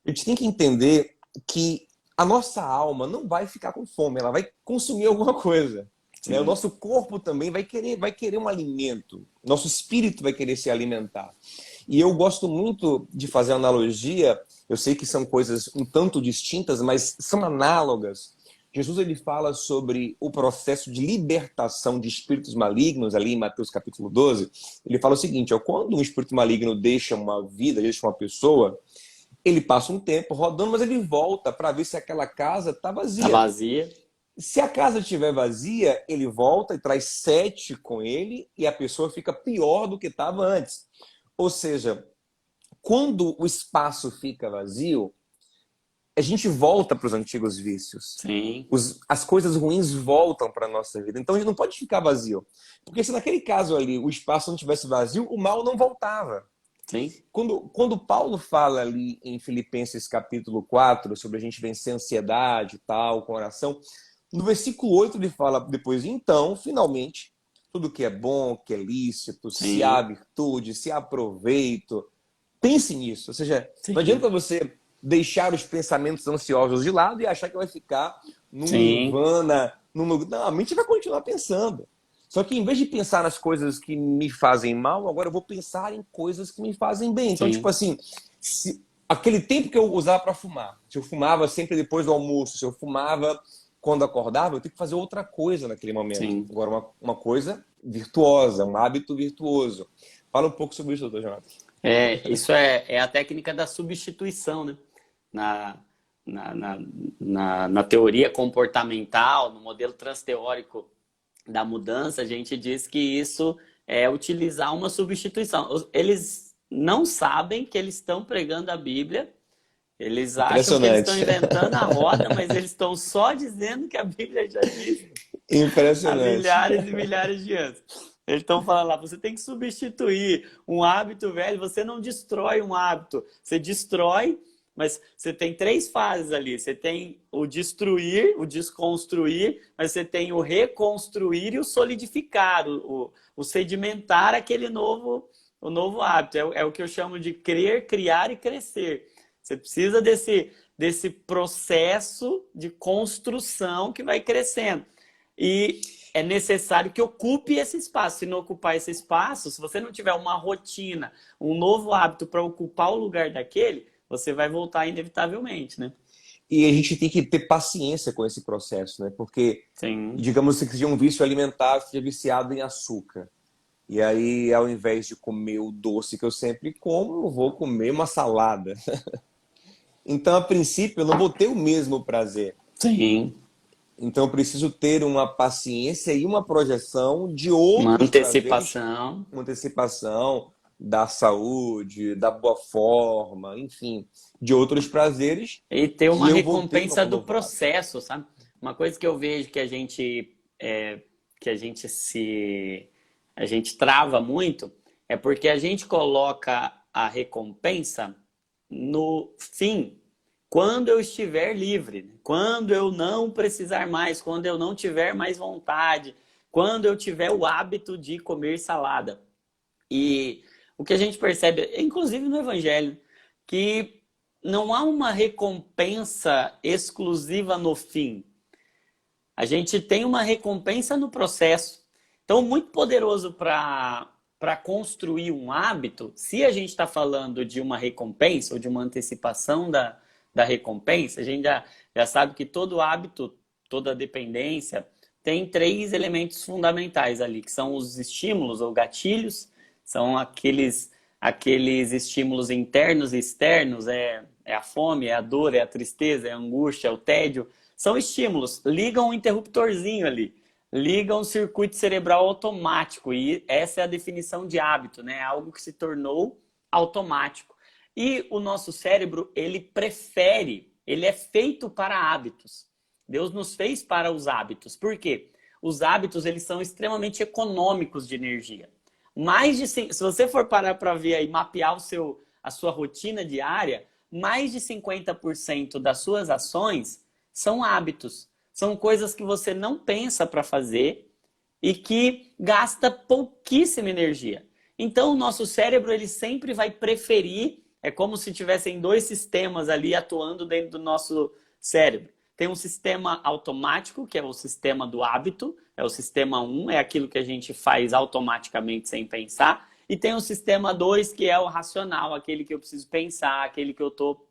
a gente tem que entender que a nossa alma não vai ficar com fome, ela vai consumir alguma coisa. Né? O Sim. nosso corpo também vai querer um alimento. Nosso espírito vai querer se alimentar. E eu gosto muito de fazer analogia, eu sei que são coisas um tanto distintas, mas são análogas. Jesus ele fala sobre o processo de libertação de espíritos malignos, ali em Mateus capítulo 12. Ele fala o seguinte, ó, quando um espírito maligno deixa uma vida, deixa uma pessoa, ele passa um tempo rodando, mas ele volta para ver se aquela casa está Tá vazia. vazia. Se a casa estiver vazia, ele volta e traz 7 com ele e a pessoa fica pior do que estava antes. Ou seja, quando o espaço fica vazio, a gente volta para os antigos vícios. Sim, As coisas ruins voltam para a nossa vida. Então a gente não pode ficar vazio. Porque se naquele caso ali o espaço não tivesse vazio, o mal não voltava. sim, Quando Paulo fala ali em Filipenses capítulo 4 sobre a gente vencer a ansiedade e tal, com oração, no versículo 8 ele fala depois, então, finalmente, tudo que é bom, que é lícito, se há sim, virtude, se há proveito, pense nisso. Ou seja, não sim, adianta você deixar os pensamentos ansiosos de lado e achar que vai ficar num sim, nirvana. Não, a mente vai continuar pensando. Só que em vez de pensar nas coisas que me fazem mal, agora eu vou pensar em coisas que me fazem bem. Então, tipo sim, assim, aquele tempo que eu usava para fumar, se eu fumava sempre depois do almoço, se eu fumava quando acordava, eu tenho que fazer outra coisa naquele momento. sim. Agora, uma coisa virtuosa, um hábito virtuoso. Fala um pouco sobre isso, doutor Jonathan. Isso é a técnica da substituição, né? Na, na teoria comportamental, no modelo transteórico da mudança, a gente diz que isso é utilizar uma substituição. Eles não sabem que eles estão pregando a Bíblia, eles acham que eles estão Impressionante. inventando a roda, mas eles estão só dizendo que a Bíblia já diz há Impressionante. milhares e milhares de anos. Eles estão falando lá, você tem que substituir um hábito velho, você não destrói um hábito, você destrói, mas você tem 3 fases ali. Você tem o destruir, o desconstruir, mas você tem o reconstruir e o solidificar, o sedimentar o novo hábito. É o que eu chamo de crer, criar e crescer. Você precisa desse processo de construção que vai crescendo. E é necessário que ocupe esse espaço. Se não ocupar esse espaço, se você não tiver uma rotina, um novo hábito para ocupar o lugar daquele, você vai voltar inevitavelmente, né? E a gente tem que ter paciência com esse processo, né? Porque, Sim. digamos que seja um vício alimentar, seja viciado em açúcar. E aí, ao invés de comer o doce que eu sempre como, eu vou comer uma salada. Então, a princípio, eu não vou ter o mesmo prazer. Sim. Então, eu preciso ter uma paciência e uma projeção de Uma outros prazeres, antecipação. uma antecipação da saúde, da boa forma, enfim, de outros prazeres E ter que uma eu vou ter recompensa como do novo hábito. processo, sabe? Uma coisa que eu vejo que a gente trava muito é porque a gente coloca a recompensa no fim, quando eu estiver livre, né? Quando eu não precisar mais, quando eu não tiver mais vontade, quando eu tiver o hábito de comer salada. E o que a gente percebe, inclusive no Evangelho, que não há uma recompensa exclusiva no fim. A gente tem uma recompensa no processo. Então, muito poderoso para construir um hábito, se a gente está falando de uma recompensa ou de uma antecipação da recompensa, a gente já sabe que todo hábito, toda dependência, tem 3 elementos fundamentais ali, que são os estímulos ou gatilhos, são aqueles estímulos internos e externos, é a fome, é a dor, é a tristeza, é a angústia, é o tédio. São estímulos, ligam um interruptorzinho ali, ligam um circuito cerebral automático. E essa é a definição de hábito, né? Algo que se tornou automático. E o nosso cérebro, ele é feito para hábitos. Deus nos fez para os hábitos. Por quê? Os hábitos, eles são extremamente econômicos de energia. Se você for parar para ver aí, mapear a sua rotina diária, mais de 50% das suas ações são hábitos. São coisas que você não pensa para fazer e que gasta pouquíssima energia. Então, o nosso cérebro, ele sempre vai preferir, é como se tivessem 2 sistemas ali atuando dentro do nosso cérebro. Tem um sistema automático, que é o sistema do hábito, é o sistema 1, é aquilo que a gente faz automaticamente sem pensar. E tem o sistema 2, que é o racional, aquele que eu preciso pensar, aquele que eu estou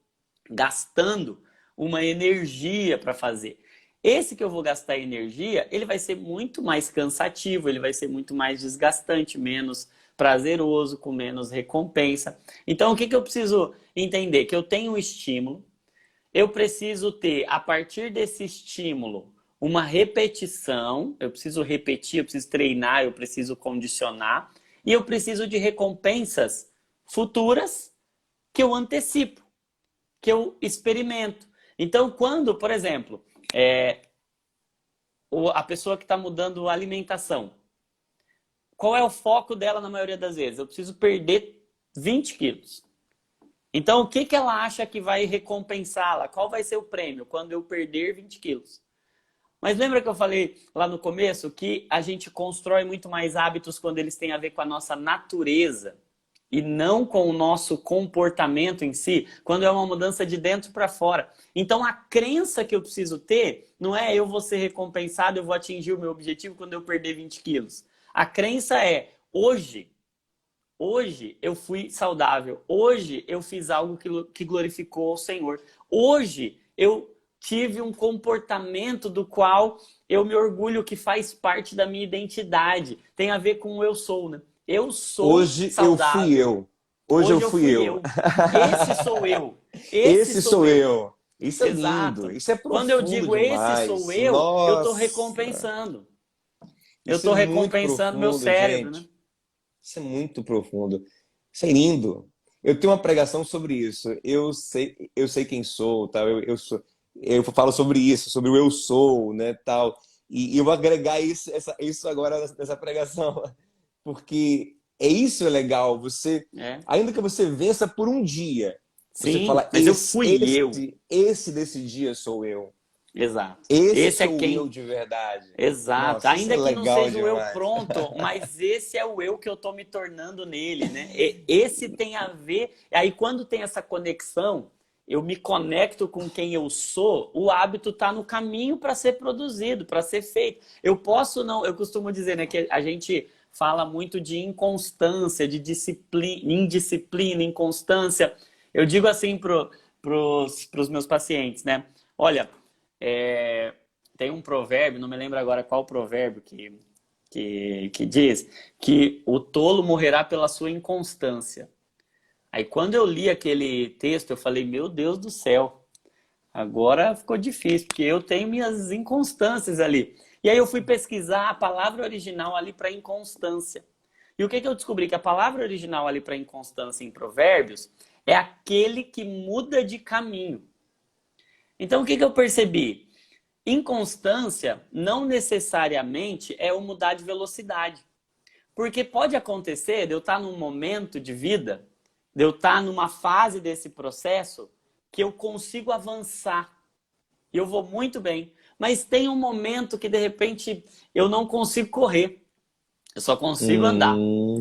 gastando uma energia para fazer. Esse que eu vou gastar energia, ele vai ser muito mais cansativo, ele vai ser muito mais desgastante, menos prazeroso, com menos recompensa. Então, o que eu preciso entender? Que eu tenho um estímulo, eu preciso ter, a partir desse estímulo, uma repetição, eu preciso repetir, eu preciso treinar, eu preciso condicionar, e eu preciso de recompensas futuras que eu antecipo, que eu experimento. Então, quando, por exemplo, a pessoa que está mudando a alimentação, qual é o foco dela na maioria das vezes? Eu preciso perder 20 quilos. Então, o que ela acha que vai recompensá-la? Qual vai ser o prêmio quando eu perder 20 quilos? Mas lembra que eu falei lá no começo que a gente constrói muito mais hábitos quando eles têm a ver com a nossa natureza e não com o nosso comportamento em si, quando é uma mudança de dentro para fora. Então, a crença que eu preciso ter não é eu vou ser recompensado, eu vou atingir o meu objetivo quando eu perder 20 quilos. A crença é hoje eu fui saudável. Hoje eu fiz algo que glorificou o Senhor. Hoje eu tive um comportamento do qual eu me orgulho, que faz parte da minha identidade. Tem a ver com o eu sou, né? Eu sou Hoje saudável. eu fui eu. Hoje eu fui eu. Esse sou eu. Esse sou eu. Isso é Exato. lindo. Isso é profundo Quando eu digo demais. esse sou eu estou recompensando. Eu estou recompensando meu cérebro, gente. né? Isso é muito profundo. Isso é lindo. Eu tenho uma pregação sobre isso. Eu sei quem sou, tal. Eu falo sobre isso, sobre o eu sou, né, tal. E eu vou agregar isso agora nessa pregação, porque isso é legal. Você, ainda que você vença por um dia, você Sim, fala, mas eu fui eu. Esse desse dia sou eu. Exato. Esse é sou quem... eu de verdade. Exato. Nossa, isso Ainda é que não legal seja o eu demais. pronto, mas esse é o eu que eu tô me tornando nele, né? Esse tem a ver... Aí quando tem essa conexão, eu me conecto com quem eu sou, o hábito tá no caminho para ser produzido, para ser feito. Eu posso não... Eu costumo dizer, né, que a gente fala muito de inconstância, de disciplina, indisciplina, inconstância. Eu digo assim pros meus pacientes, né? Olha... tem um provérbio, não me lembro agora qual provérbio que diz que o tolo morrerá pela sua inconstância. Aí quando eu li aquele texto, eu falei, meu Deus do céu, agora ficou difícil, porque eu tenho minhas inconstâncias ali. E aí eu fui pesquisar a palavra original ali para inconstância. E o que eu descobri? Que a palavra original ali para inconstância em provérbios é aquele que muda de caminho. Então o que eu percebi? Inconstância não necessariamente é o mudar de velocidade. Porque pode acontecer de eu estar num momento de vida, de eu estar numa fase desse processo, que eu consigo avançar. E eu vou muito bem. Mas tem um momento que, de repente, eu não consigo correr. Eu só consigo andar.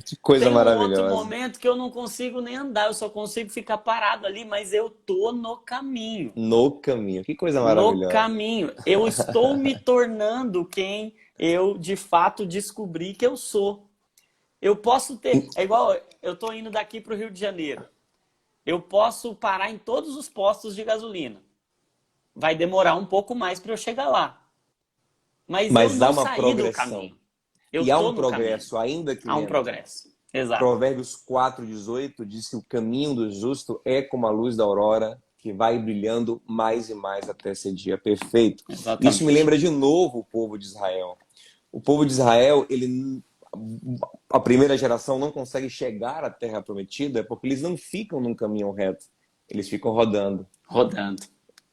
Que coisa Tem um outro maravilhosa. momento que eu não consigo nem andar, eu só consigo ficar parado ali, mas eu tô no caminho. No caminho. Que coisa No maravilhosa. caminho. Eu estou me tornando quem eu, de fato, descobri que eu sou. Eu posso ter... É igual, eu tô indo daqui para o Rio de Janeiro. Eu posso parar em todos os postos de gasolina. Vai demorar um pouco mais para eu chegar lá. Mas eu Mas há não uma saí do progressão. caminho. Eu E há tô um no caminho. progresso, ainda que Há um lento. progresso. Exato. Provérbios 4:18 diz que o caminho do justo é como a luz da aurora, que vai brilhando mais e mais até ser dia perfeito. Exatamente. Isso me lembra de novo o povo de Israel. O povo de Israel, a primeira geração não consegue chegar à terra prometida porque eles não ficam num caminho reto. Eles ficam rodando. Rodando.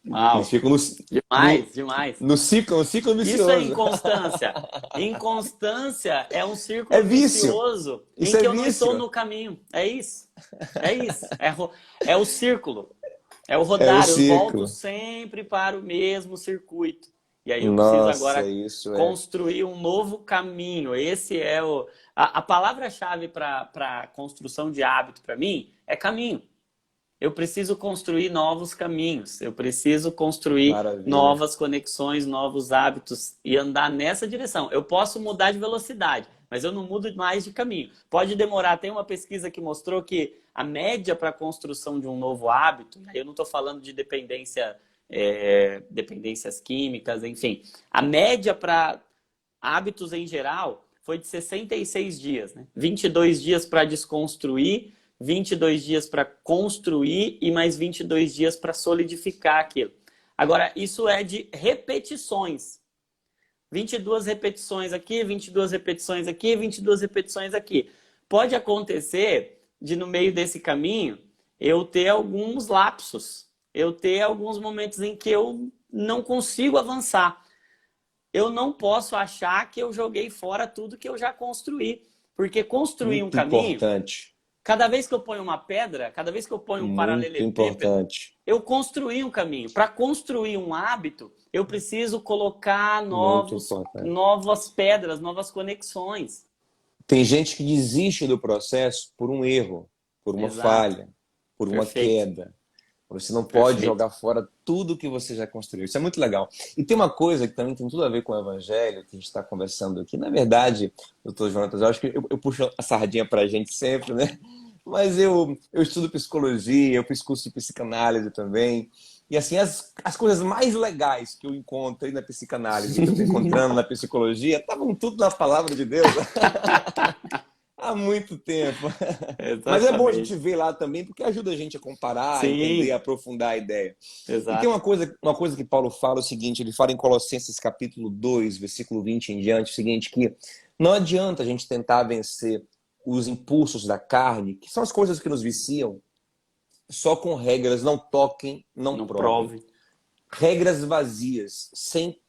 Uau. Eles ficam Demais. no ciclo vicioso. Isso é inconstância. Inconstância é um círculo É vício. vicioso Isso em que é eu não vício. estou no caminho. É isso. É o círculo. É o rodar. Eu volto sempre para o mesmo circuito. E aí eu preciso agora construir um novo caminho. Esse é a palavra-chave para a construção de hábito para mim é caminho. eu preciso construir novos caminhos, eu preciso construir Maravilha. novas conexões, novos hábitos e andar nessa direção. Eu posso mudar de velocidade, mas eu não mudo mais de caminho. Pode demorar, tem uma pesquisa que mostrou que a média para a construção de um novo hábito, eu não estou falando de dependências químicas, enfim, a média para hábitos em geral foi de 66 dias, né? 22 dias para desconstruir, 22 dias para construir e mais 22 dias para solidificar aquilo. Agora, isso é de repetições. 22 repetições aqui, 22 repetições aqui, 22 repetições aqui. Pode acontecer de, no meio desse caminho, eu ter alguns lapsos, eu ter alguns momentos em que eu não consigo avançar. Eu não posso achar que eu joguei fora tudo que eu já construí. Porque construir um Muito caminho... importante. Cada vez que eu ponho uma pedra, cada vez que eu ponho um Muito paralelepípedo, importante. eu construí um caminho. Para construir um hábito, eu preciso colocar Muito importante. novas pedras, novas conexões. Tem gente que desiste do processo por um erro, por uma Exato. falha, por uma Perfeito. queda. Você não pode Perfeito. jogar fora tudo que você já construiu. Isso é muito legal. E tem uma coisa que também tem tudo a ver com o evangelho, que a gente está conversando aqui. Na verdade, doutor Jonatas, eu acho que eu puxo a sardinha para a gente sempre, né? Mas eu estudo psicologia, eu fiz curso de psicanálise também. E assim, as coisas mais legais que eu encontrei na psicanálise, que eu estou encontrando na psicologia, estavam tudo na palavra de Deus. Há muito tempo. Exatamente. Mas é bom a gente ver lá também, porque ajuda a gente a comparar, a entender, a aprofundar a ideia. Exato. E tem uma coisa que Paulo fala, o seguinte, ele fala em Colossenses capítulo 2, versículo 20 em diante, o seguinte, que não adianta a gente tentar vencer os impulsos da carne, que são as coisas que nos viciam, só com regras, não toquem, não provem. Regras vazias, sem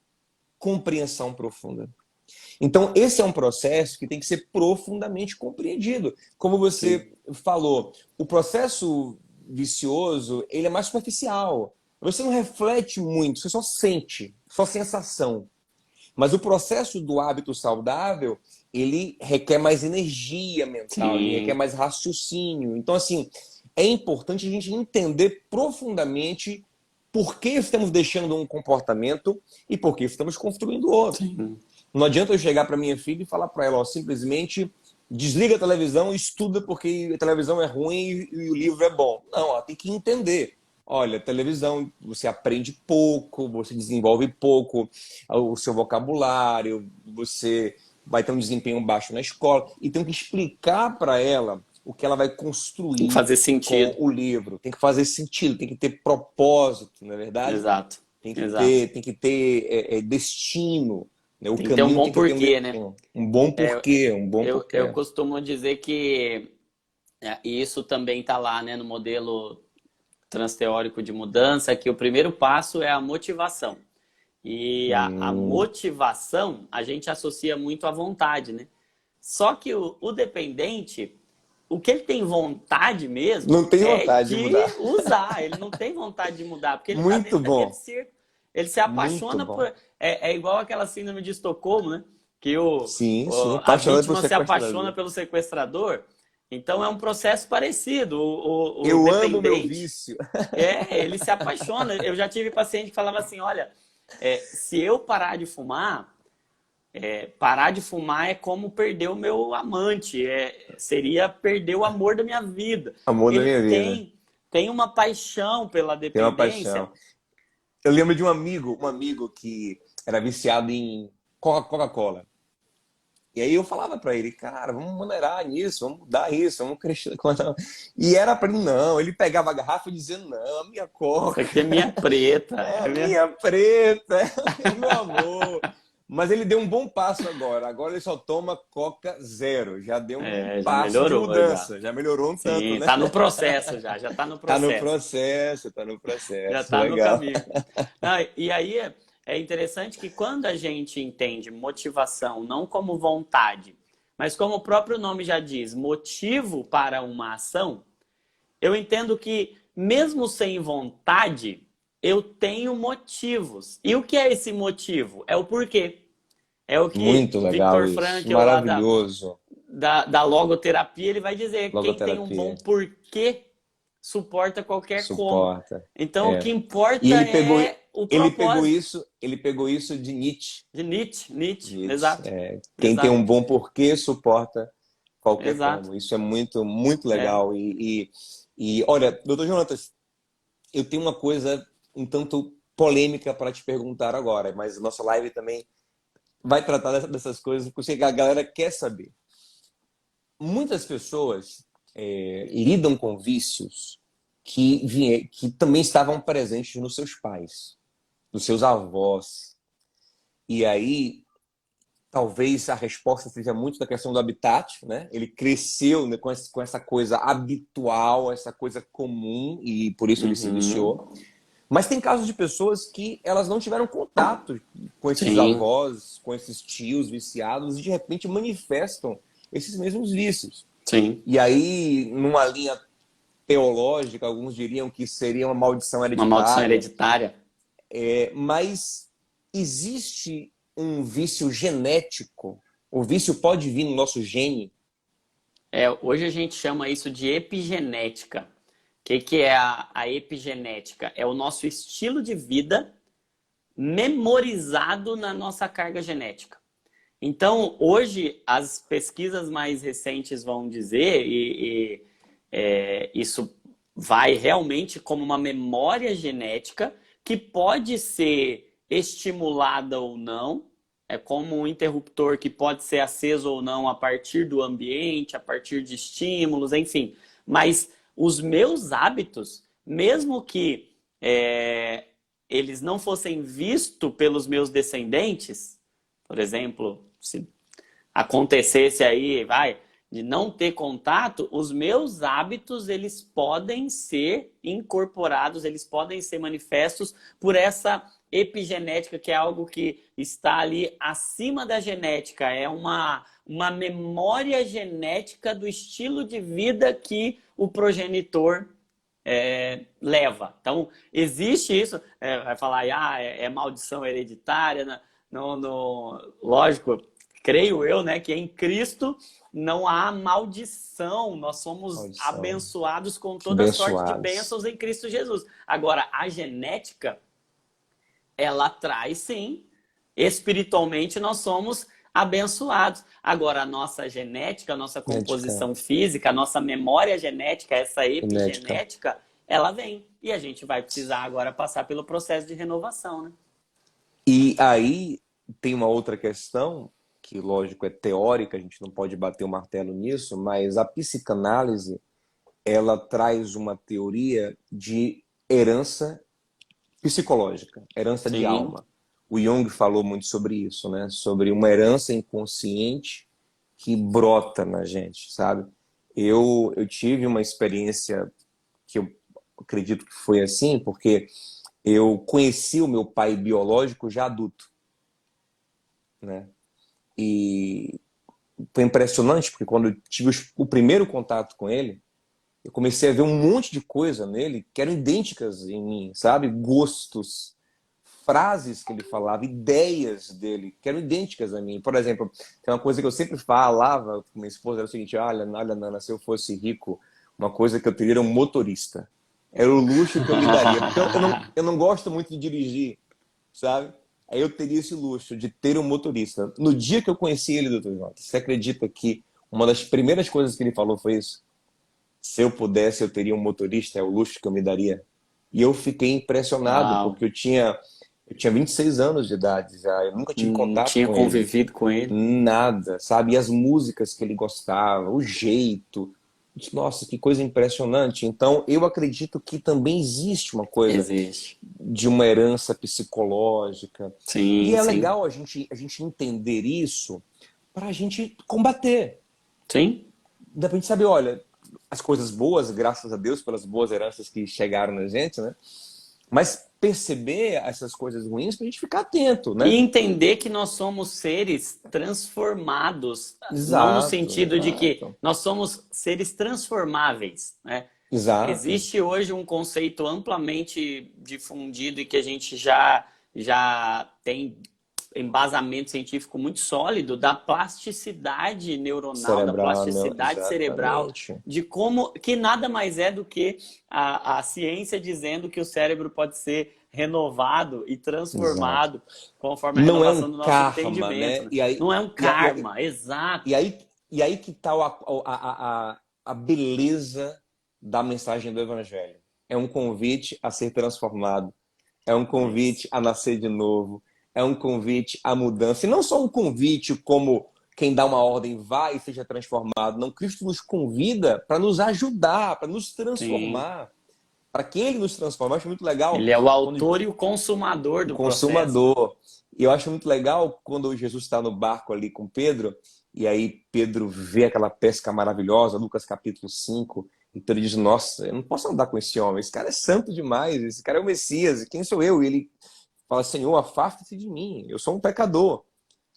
compreensão profunda. Então, esse é um processo que tem que ser profundamente compreendido. Como você falou, o processo vicioso, ele é mais superficial. Você não reflete muito, você só sente, só sensação. Mas o processo do hábito saudável, ele requer mais energia mental, ele requer mais raciocínio. Então, assim, é importante a gente entender profundamente por que estamos deixando um comportamento e por que estamos construindo outro. Sim. Não adianta eu chegar para minha filha e falar para ela, ó, simplesmente desliga a televisão e estuda porque a televisão é ruim e o livro é bom. Não, ela tem que entender. Olha, televisão, você aprende pouco, você desenvolve pouco o seu vocabulário, você vai ter um desempenho baixo na escola. E tem que explicar para ela o que ela vai construir tem que fazer sentido com o livro. Tem que fazer sentido, tem que ter propósito, não é verdade? Exato. Tem que ter destino. O tem que ter um bom porquê, né? Um bom porquê, porquê. Eu costumo dizer que isso também está lá, né, no modelo transteórico de mudança, que o primeiro passo é a motivação. E a motivação a gente associa muito à vontade, né? Só que o dependente, o que ele tem vontade mesmo não tem vontade de mudar. Usar. Ele não tem vontade de mudar, porque ele muito tá dentro bom. daquele círculo. Ele se apaixona por... É igual aquela síndrome de Estocolmo, né? Que a vítima se apaixona pelo sequestrador. Então é um processo parecido. Eu amo meu vício. Ele se apaixona. Eu já tive paciente que falava assim, olha, se eu parar de fumar é como perder o meu amante. Seria perder o amor da minha vida. Amor da minha vida. Tem uma paixão pela dependência. Tem uma paixão. Eu lembro de um amigo que era viciado em Coca-Cola. E aí eu falava pra ele, cara, vamos maneirar nisso, vamos mudar isso, vamos crescer. E era pra ele, não. Ele pegava a garrafa e dizia, não, a minha Coca. Isso aqui é minha preta. É minha preta, é meu amor. Mas ele deu um bom passo agora. Agora ele só toma Coca zero. Já deu um passo de mudança. Já melhorou um tanto, né? Tá no processo já tá no processo. Tá no processo. Já tá no caminho. E aí é interessante que quando a gente entende motivação não como vontade, mas como o próprio nome já diz, motivo para uma ação, eu entendo que mesmo sem vontade, eu tenho motivos. E o que é esse motivo? É o porquê. É o que muito legal, Viktor Frankl, maravilhoso. Da logoterapia, ele vai dizer, quem tem um bom porquê suporta qualquer como. Suporta. Então, o É. que importa E é o propósito. ele pegou isso de Nietzsche. De Nietzsche, Nietzsche. exato. Quem tem Exato, um bom porquê suporta qualquer exato. como. Isso é muito, muito É. legal. Olha, doutor Jonatas, eu tenho uma coisa um tanto polêmica para te perguntar agora, mas nossa live também vai tratar dessas coisas, porque a galera quer saber. Muitas pessoas lidam com vícios que também estavam presentes nos seus pais, nos seus avós. E aí, talvez a resposta seja muito da questão do habitat, né? Ele cresceu, né, com essa coisa habitual, essa coisa comum, e por isso ele se Uhum. viciou. Mas tem casos de pessoas que elas não tiveram contato com esses Sim, avós, com esses tios viciados, e de repente manifestam esses mesmos vícios. sim. E aí, numa linha teológica, alguns diriam que seria uma maldição Uma maldição hereditária. hereditária. Mas existe um vício genético? O vício pode vir no nosso gene? Hoje a gente chama isso de epigenética. O que é a epigenética? É o nosso estilo de vida memorizado na nossa carga genética. Então, hoje, as pesquisas mais recentes vão dizer, isso vai realmente como uma memória genética que pode ser estimulada ou não, é como um interruptor que pode ser aceso ou não a partir do ambiente, a partir de estímulos, enfim. Mas os meus hábitos, mesmo que eles não fossem vistos pelos meus descendentes, por exemplo, se acontecesse aí, de não ter contato, os meus hábitos, eles podem ser incorporados, eles podem ser manifestos por essa epigenética, que é algo que está ali acima da genética, é uma memória genética do estilo de vida que o progenitor leva. Então, existe isso, vai falar, é maldição hereditária, lógico, creio eu, né, que em Cristo não há maldição, nós somos Maldição. abençoados com toda sorte de Abençoados. bênçãos em Cristo Jesus. Agora, a genética, ela traz sim, espiritualmente nós somos abençoados. Agora, a nossa genética, a nossa Genética. composição física, a nossa memória genética, essa Genética. epigenética, ela vem. E a gente vai precisar agora passar pelo processo de renovação, né? E aí tem uma outra questão, que lógico é teórica, a gente não pode bater o martelo nisso, mas a psicanálise, ela traz uma teoria de herança psicológica, herança de Sim, alma. O Jung falou muito sobre isso, né? Sobre uma herança inconsciente que brota na gente, sabe? Eu tive uma experiência que eu acredito que foi assim, porque eu conheci o meu pai biológico já adulto, né? E foi impressionante, porque quando eu tive o primeiro contato com ele, eu comecei a ver um monte de coisa nele que eram idênticas em mim, sabe? Gostos, frases que ele falava, ideias dele que eram idênticas a mim. Por exemplo, tem uma coisa que eu sempre falava com minha esposa, era o seguinte: olha, Nana, se eu fosse rico, uma coisa que eu teria era um motorista. Era o luxo que eu me daria. Porque eu não gosto muito de dirigir, sabe? Aí eu teria esse luxo de ter um motorista. No dia que eu conheci ele, doutor Jota, você acredita que uma das primeiras coisas que ele falou foi isso? Se eu pudesse, eu teria um motorista, é o luxo que eu me daria. E eu fiquei impressionado, uau, porque eu tinha 26 anos de idade já, eu nunca tive não contato tinha com ele. convivido com ele. Nada, sabe? E as músicas que ele gostava, o jeito. Nossa, que coisa impressionante. Então, eu acredito que também existe uma coisa Existe. de uma herança psicológica. E Sim, é sim. legal a gente entender isso para a gente combater. Sim, Dá pra gente saber, olha, as coisas boas, graças a Deus pelas boas heranças que chegaram na gente, né? Mas perceber essas coisas ruins pra gente ficar atento, e né? entender que nós somos seres transformados, não no Exato, sentido de que exato. nós somos seres transformáveis, né? Exato. Existe hoje um conceito amplamente difundido e que a gente já tem embasamento científico muito sólido da plasticidade neuronal, da Cerebral, né? plasticidade cerebral, Exatamente. de como que nada mais é do que a ciência dizendo que o cérebro pode ser renovado e Exato. transformado conforme a Não é um renovação do nosso karma, entendimento, né? né? Não é um karma, exato. E aí, e aí que está a beleza da mensagem do Evangelho. É um convite a ser transformado. É um É isso. convite a nascer de novo. É um convite à mudança. E não só um convite como quem dá uma ordem, vai e seja transformado. Não, Cristo nos convida para nos ajudar, para nos Sim. transformar. Para que Ele nos transforme. Eu acho muito legal Ele é o quando autor e o consumador o do processo. consumador. E eu acho muito legal quando Jesus está no barco ali com Pedro, e aí Pedro vê aquela pesca maravilhosa, Lucas capítulo 5, e Pedro diz, nossa, eu não posso andar com esse homem, esse cara é santo demais, esse cara é o Messias, quem sou eu? E ele fala, Senhor, afasta-se de mim, eu sou um pecador.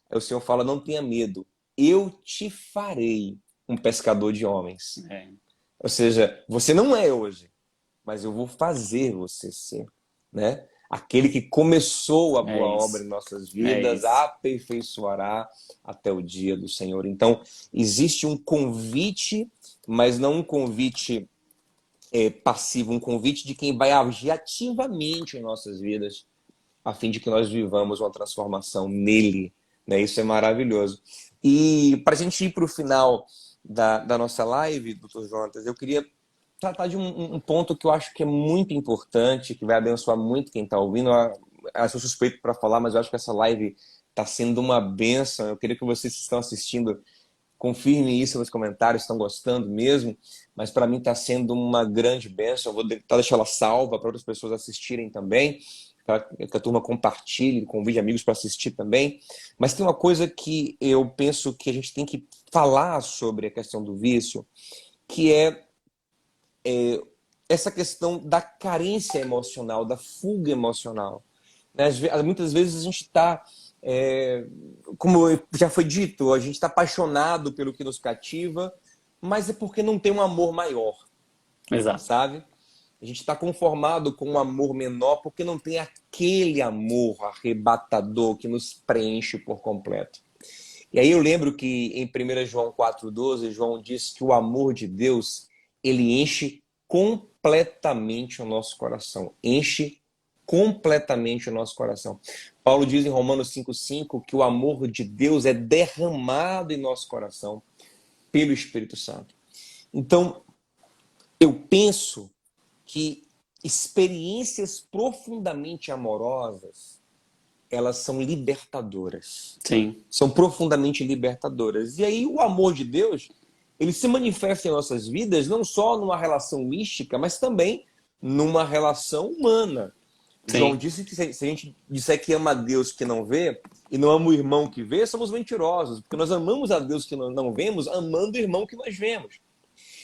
Aí o Senhor fala, não tenha medo, eu te farei um pescador de homens. É, Ou seja, você não é hoje, mas eu vou fazer você ser, né? Aquele que começou a é boa obra isso. em nossas É vidas, isso. aperfeiçoará até o dia do Senhor. Então, existe um convite, mas não um convite passivo, um convite de quem vai agir ativamente em nossas vidas, a fim de que nós vivamos uma transformação nele. Né? Isso é maravilhoso. E para a gente ir para o final da nossa live, doutor Jonatas, eu queria tratar de um ponto que eu acho que é muito importante, que vai abençoar muito quem está ouvindo. Eu sou suspeito para falar, mas eu acho que essa live está sendo uma bênção. Eu queria que vocês que estão assistindo confirmem isso nos comentários, estão gostando mesmo. Mas para mim está sendo uma grande bênção. Eu vou tentar deixar ela salva para outras pessoas assistirem também, para que a turma compartilhe, convide amigos para assistir também. Mas tem uma coisa que eu penso que a gente tem que falar sobre a questão do vício, que é essa questão da carência emocional, da fuga emocional. Né? Muitas vezes a gente está, como já foi dito, a gente está apaixonado pelo que nos cativa, mas é porque não tem um amor maior, Exato. sabe? A gente está conformado com um amor menor porque não tem aquele amor arrebatador que nos preenche por completo. E aí eu lembro que em 1 João 4,12, João diz que o amor de Deus, ele enche completamente o nosso coração. Enche completamente o nosso coração. Paulo diz em Romanos 5,5 que o amor de Deus é derramado em nosso coração pelo Espírito Santo. Então, eu penso que experiências profundamente amorosas, elas são libertadoras. Sim. São profundamente libertadoras. E aí o amor de Deus, ele se manifesta em nossas vidas não só numa relação mística, mas também numa relação humana. João Sim. disse que se a gente disser que ama a Deus que não vê e não ama o irmão que vê, somos mentirosos, porque nós amamos a Deus que não vemos, amando o irmão que nós vemos.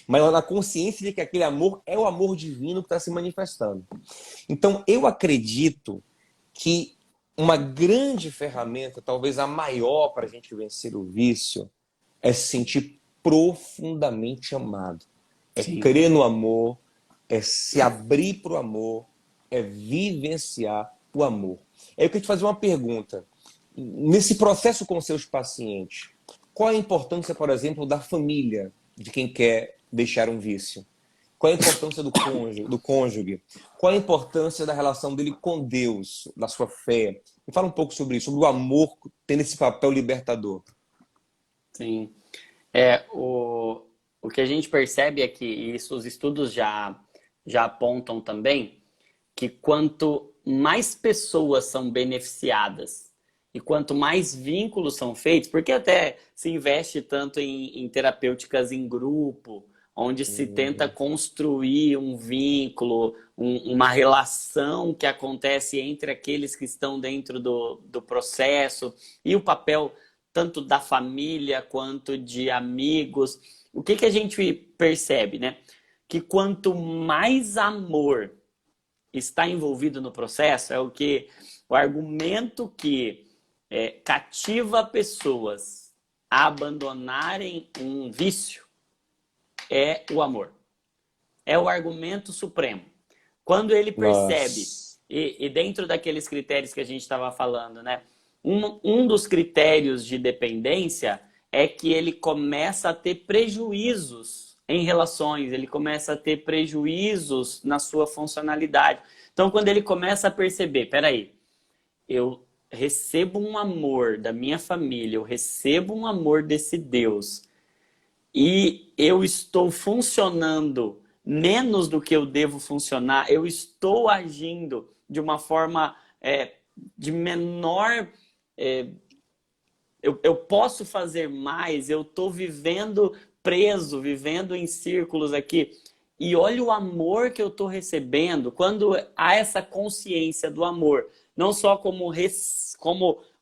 Mas na consciência de que aquele amor é o amor divino que está se manifestando. Então, eu acredito que uma grande ferramenta, talvez a maior para a gente vencer o vício, é se sentir profundamente amado. É Sim. crer no amor, é se abrir para o amor, é vivenciar o amor. Aí eu queria te fazer uma pergunta. Nesse processo com seus pacientes, qual a importância, por exemplo, da família de quem quer deixar um vício? Qual a importância do cônjuge? Qual a importância da relação dele com Deus, da sua fé? Me fala um pouco sobre isso, sobre o amor tendo esse papel libertador. Sim. O que a gente percebe é que isso os estudos já apontam também, que quanto mais pessoas são beneficiadas e quanto mais vínculos são feitos, porque até se investe tanto em terapêuticas em grupo, onde se tenta construir um vínculo, uma relação que acontece entre aqueles que estão dentro do processo, e o papel tanto da família quanto de amigos. O que a gente percebe, né? Que quanto mais amor está envolvido no processo, o argumento que cativa pessoas a abandonarem um vício é o amor. É o argumento supremo. Quando ele percebe, Nossa. e dentro daqueles critérios que a gente estava falando, né? um dos critérios de dependência é que ele começa a ter prejuízos em relações, ele começa a ter prejuízos na sua funcionalidade. Então, quando ele começa a perceber, peraí, eu recebo um amor da minha família, eu recebo um amor desse Deus, e eu estou funcionando menos do que eu devo funcionar, eu estou agindo de uma forma de menor... eu posso fazer mais, eu estou vivendo preso, vivendo em círculos aqui. E olha o amor que eu estou recebendo, quando há essa consciência do amor, não só como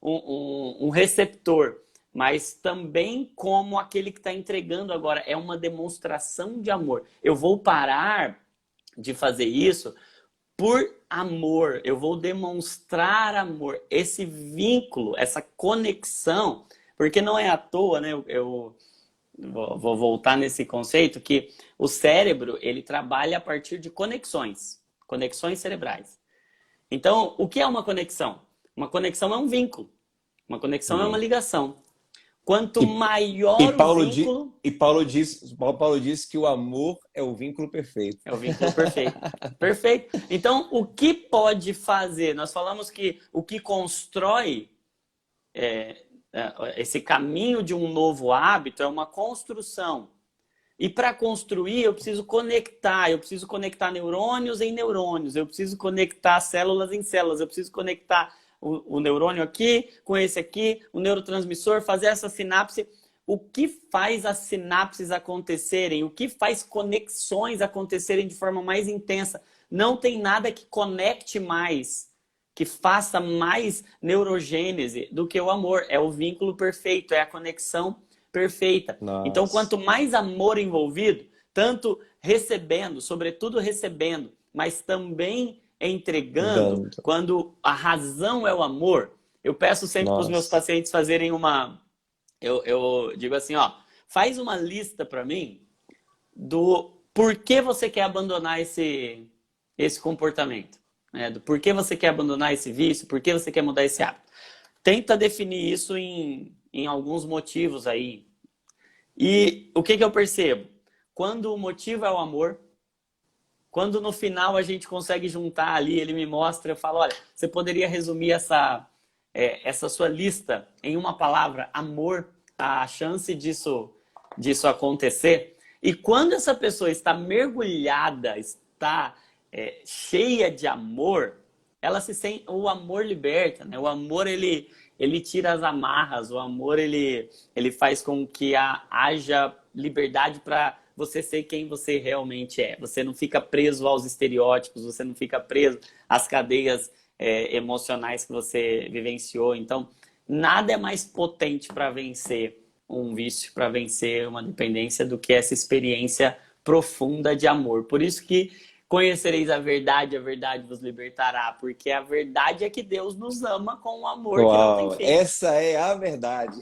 um receptor, mas também como aquele que está entregando agora. É uma demonstração de amor. Eu vou parar de fazer isso por amor. Eu vou demonstrar amor. Esse vínculo, essa conexão, porque não é à toa, né? Eu vou voltar nesse conceito que o cérebro, ele trabalha a partir de conexões cerebrais. Então, o que é uma conexão? Uma conexão é um vínculo. Uma conexão é uma ligação. Quanto maior o vínculo... Paulo diz que o amor é o vínculo perfeito. É o vínculo perfeito. Perfeito. Então, o que pode fazer? Nós falamos que o que constrói esse caminho de um novo hábito é uma construção. E para construir, eu preciso conectar neurônios em neurônios, eu preciso conectar células em células, eu preciso conectar o neurônio aqui com esse aqui, o neurotransmissor, fazer essa sinapse. O que faz as sinapses acontecerem? O que faz conexões acontecerem de forma mais intensa? Não tem nada que conecte mais, que faça mais neurogênese do que o amor. É o vínculo perfeito, é a conexão perfeita. Nossa. Então, quanto mais amor envolvido, tanto recebendo, sobretudo recebendo, mas também entregando, quando a razão é o amor. Eu peço sempre para os meus pacientes fazerem uma... Eu digo assim, ó, faz uma lista para mim do porquê você quer abandonar esse comportamento, né? Do porquê você quer abandonar esse vício, porquê você quer mudar esse hábito. Tenta definir isso em alguns motivos aí. E o que eu percebo? Quando o motivo é o amor, quando no final a gente consegue juntar ali, ele me mostra, eu falo, olha, você poderia resumir essa sua lista em uma palavra, amor, a chance disso acontecer. E quando essa pessoa está mergulhada, está cheia de amor, ela se sente, o amor liberta, né? O amor, ele tira as amarras, o amor, ele faz com que haja liberdade para você ser quem você realmente é. Você não fica preso aos estereótipos, você não fica preso às cadeias emocionais que você vivenciou. Então, nada é mais potente para vencer um vício, para vencer uma dependência, do que essa experiência profunda de amor. Por isso que conhecereis a verdade vos libertará, porque a verdade é que Deus nos ama com um amor que não tem fim. Essa é a verdade.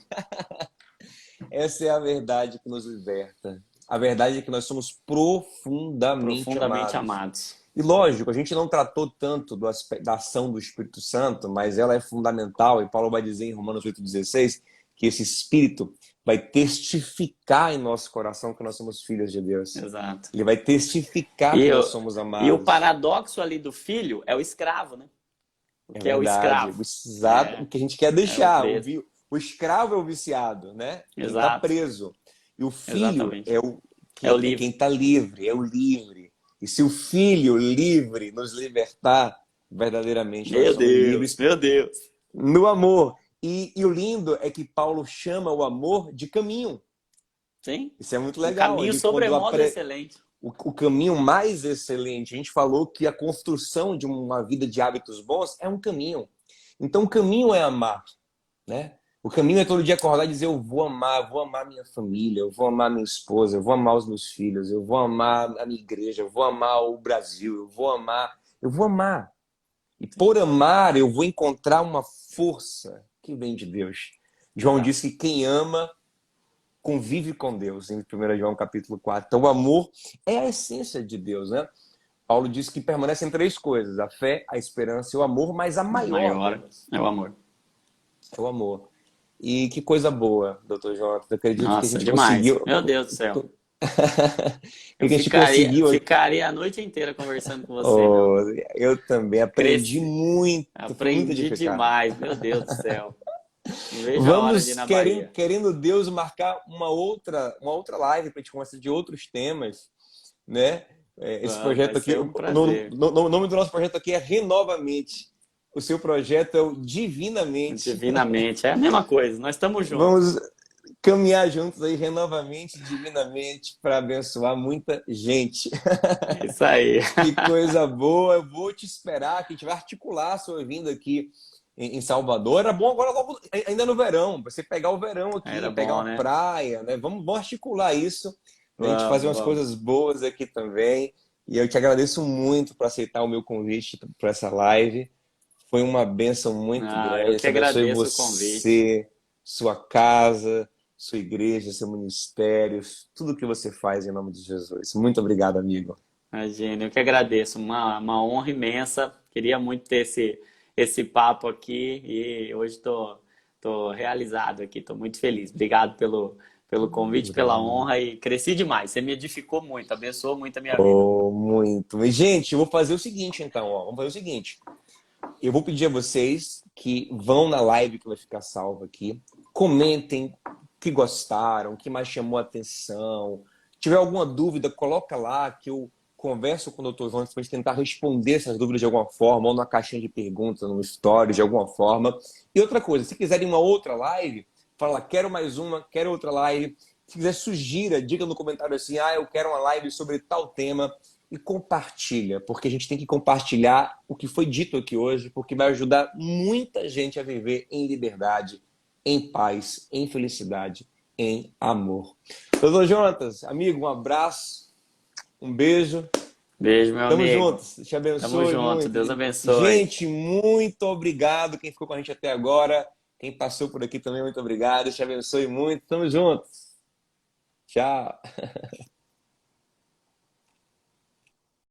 Essa é a verdade que nos liberta. A verdade é que nós somos profundamente amados. E lógico, a gente não tratou tanto da ação do Espírito Santo, mas ela é fundamental, e Paulo vai dizer em Romanos 8,16 que esse Espírito vai testificar em nosso coração que nós somos filhos de Deus. Exato. Ele vai testificar que nós somos amados. E o paradoxo ali do filho é o escravo, né? O que é o escravo. Exato, o que a gente quer deixar. O escravo é o viciado, né? Ele está preso. E o filho é quem está livre, é o livre. E se o filho livre nos libertar, verdadeiramente nós somos livres. Meu Deus! No amor. E o lindo é que Paulo chama o amor de caminho. Sim. Isso é muito legal. Um caminho sobremodo excelente. O caminho mais excelente. A gente falou que a construção de uma vida de hábitos bons é um caminho. Então o caminho é amar, né? O caminho é todo dia acordar e dizer, eu vou amar minha família, eu vou amar minha esposa, eu vou amar os meus filhos, eu vou amar a minha igreja, eu vou amar o Brasil, eu vou amar. E por amar, eu vou encontrar uma força que vem de Deus. João disse que quem ama convive com Deus, em 1 João capítulo 4. Então o amor é a essência de Deus, né? Paulo diz que permanecem três coisas, a fé, a esperança e o amor, mas a maior é o amor. É o amor. E que coisa boa, doutor Jonathan. Eu acredito que a Nossa, gente demais. conseguiu. Meu Deus do céu. Que Eu a gente ficaria, conseguiu. ficaria a noite inteira conversando com você, meu Oh, amigo. eu também aprendi Cresci, muito, fui muito aprendi edificado. demais, meu Deus do céu. Não vejo a hora de ir Vamos, na Bahia. querendo Deus, marcar uma outra live para a gente conversar de outros temas, né? Esse Vai projeto aqui, ser um prazer. o nome do nosso projeto aqui é Renovamente. O seu projeto é o Divinamente. Divinamente, é a mesma coisa, nós estamos juntos. Vamos caminhar juntos aí, renovamente, divinamente, para abençoar muita gente. É isso aí. Que coisa boa! Eu vou te esperar, que a gente vai articular a sua vinda aqui em Salvador. Era bom agora, logo, ainda no verão, você pegar o verão aqui, Era pegar bom, uma né? praia, né? Vamos articular isso, né? A gente fazer Vamos, umas vamos. coisas boas aqui também. E eu te agradeço muito por aceitar o meu convite para essa live. Foi uma bênção muito Ah, eu grande. que Deus abençoe agradeço o convite. você, sua casa, sua igreja, seu ministério, tudo que você faz em nome de Jesus. Muito obrigado, amigo. Imagina, eu que agradeço. Uma honra imensa. Queria muito ter esse papo aqui e hoje tô realizado aqui, estou muito feliz. Obrigado pelo convite, pela Obrigado. honra e cresci demais. Você me edificou muito, abençoou muito a minha vida. Oh, muito. E, gente, eu vou fazer o seguinte, então, ó. Vamos fazer o seguinte. Eu vou pedir a vocês que vão na live que vai ficar salva aqui, comentem o que gostaram, o que mais chamou a atenção. Se tiver alguma dúvida, coloca lá que eu converso com o Dr. Jonas para tentar responder essas dúvidas de alguma forma, ou na caixinha de perguntas, no story, de alguma forma. E outra coisa, se quiserem uma outra live, fala, quero mais uma, quero outra live. Se quiser, sugira, diga no comentário assim, eu quero uma live sobre tal tema e compartilha, porque a gente tem que compartilhar o que foi dito aqui hoje, porque vai ajudar muita gente a viver em liberdade, em paz, em felicidade, em amor. Doutor Jonatas, amigo, um abraço, um beijo. Beijo, meu Tamo amigo. juntos. Te Tamo abençoe junto. muito. Deus abençoe. Gente, muito obrigado quem ficou com a gente até agora. Quem passou por aqui também, muito obrigado. Te abençoe muito. Tamo juntos. Tchau.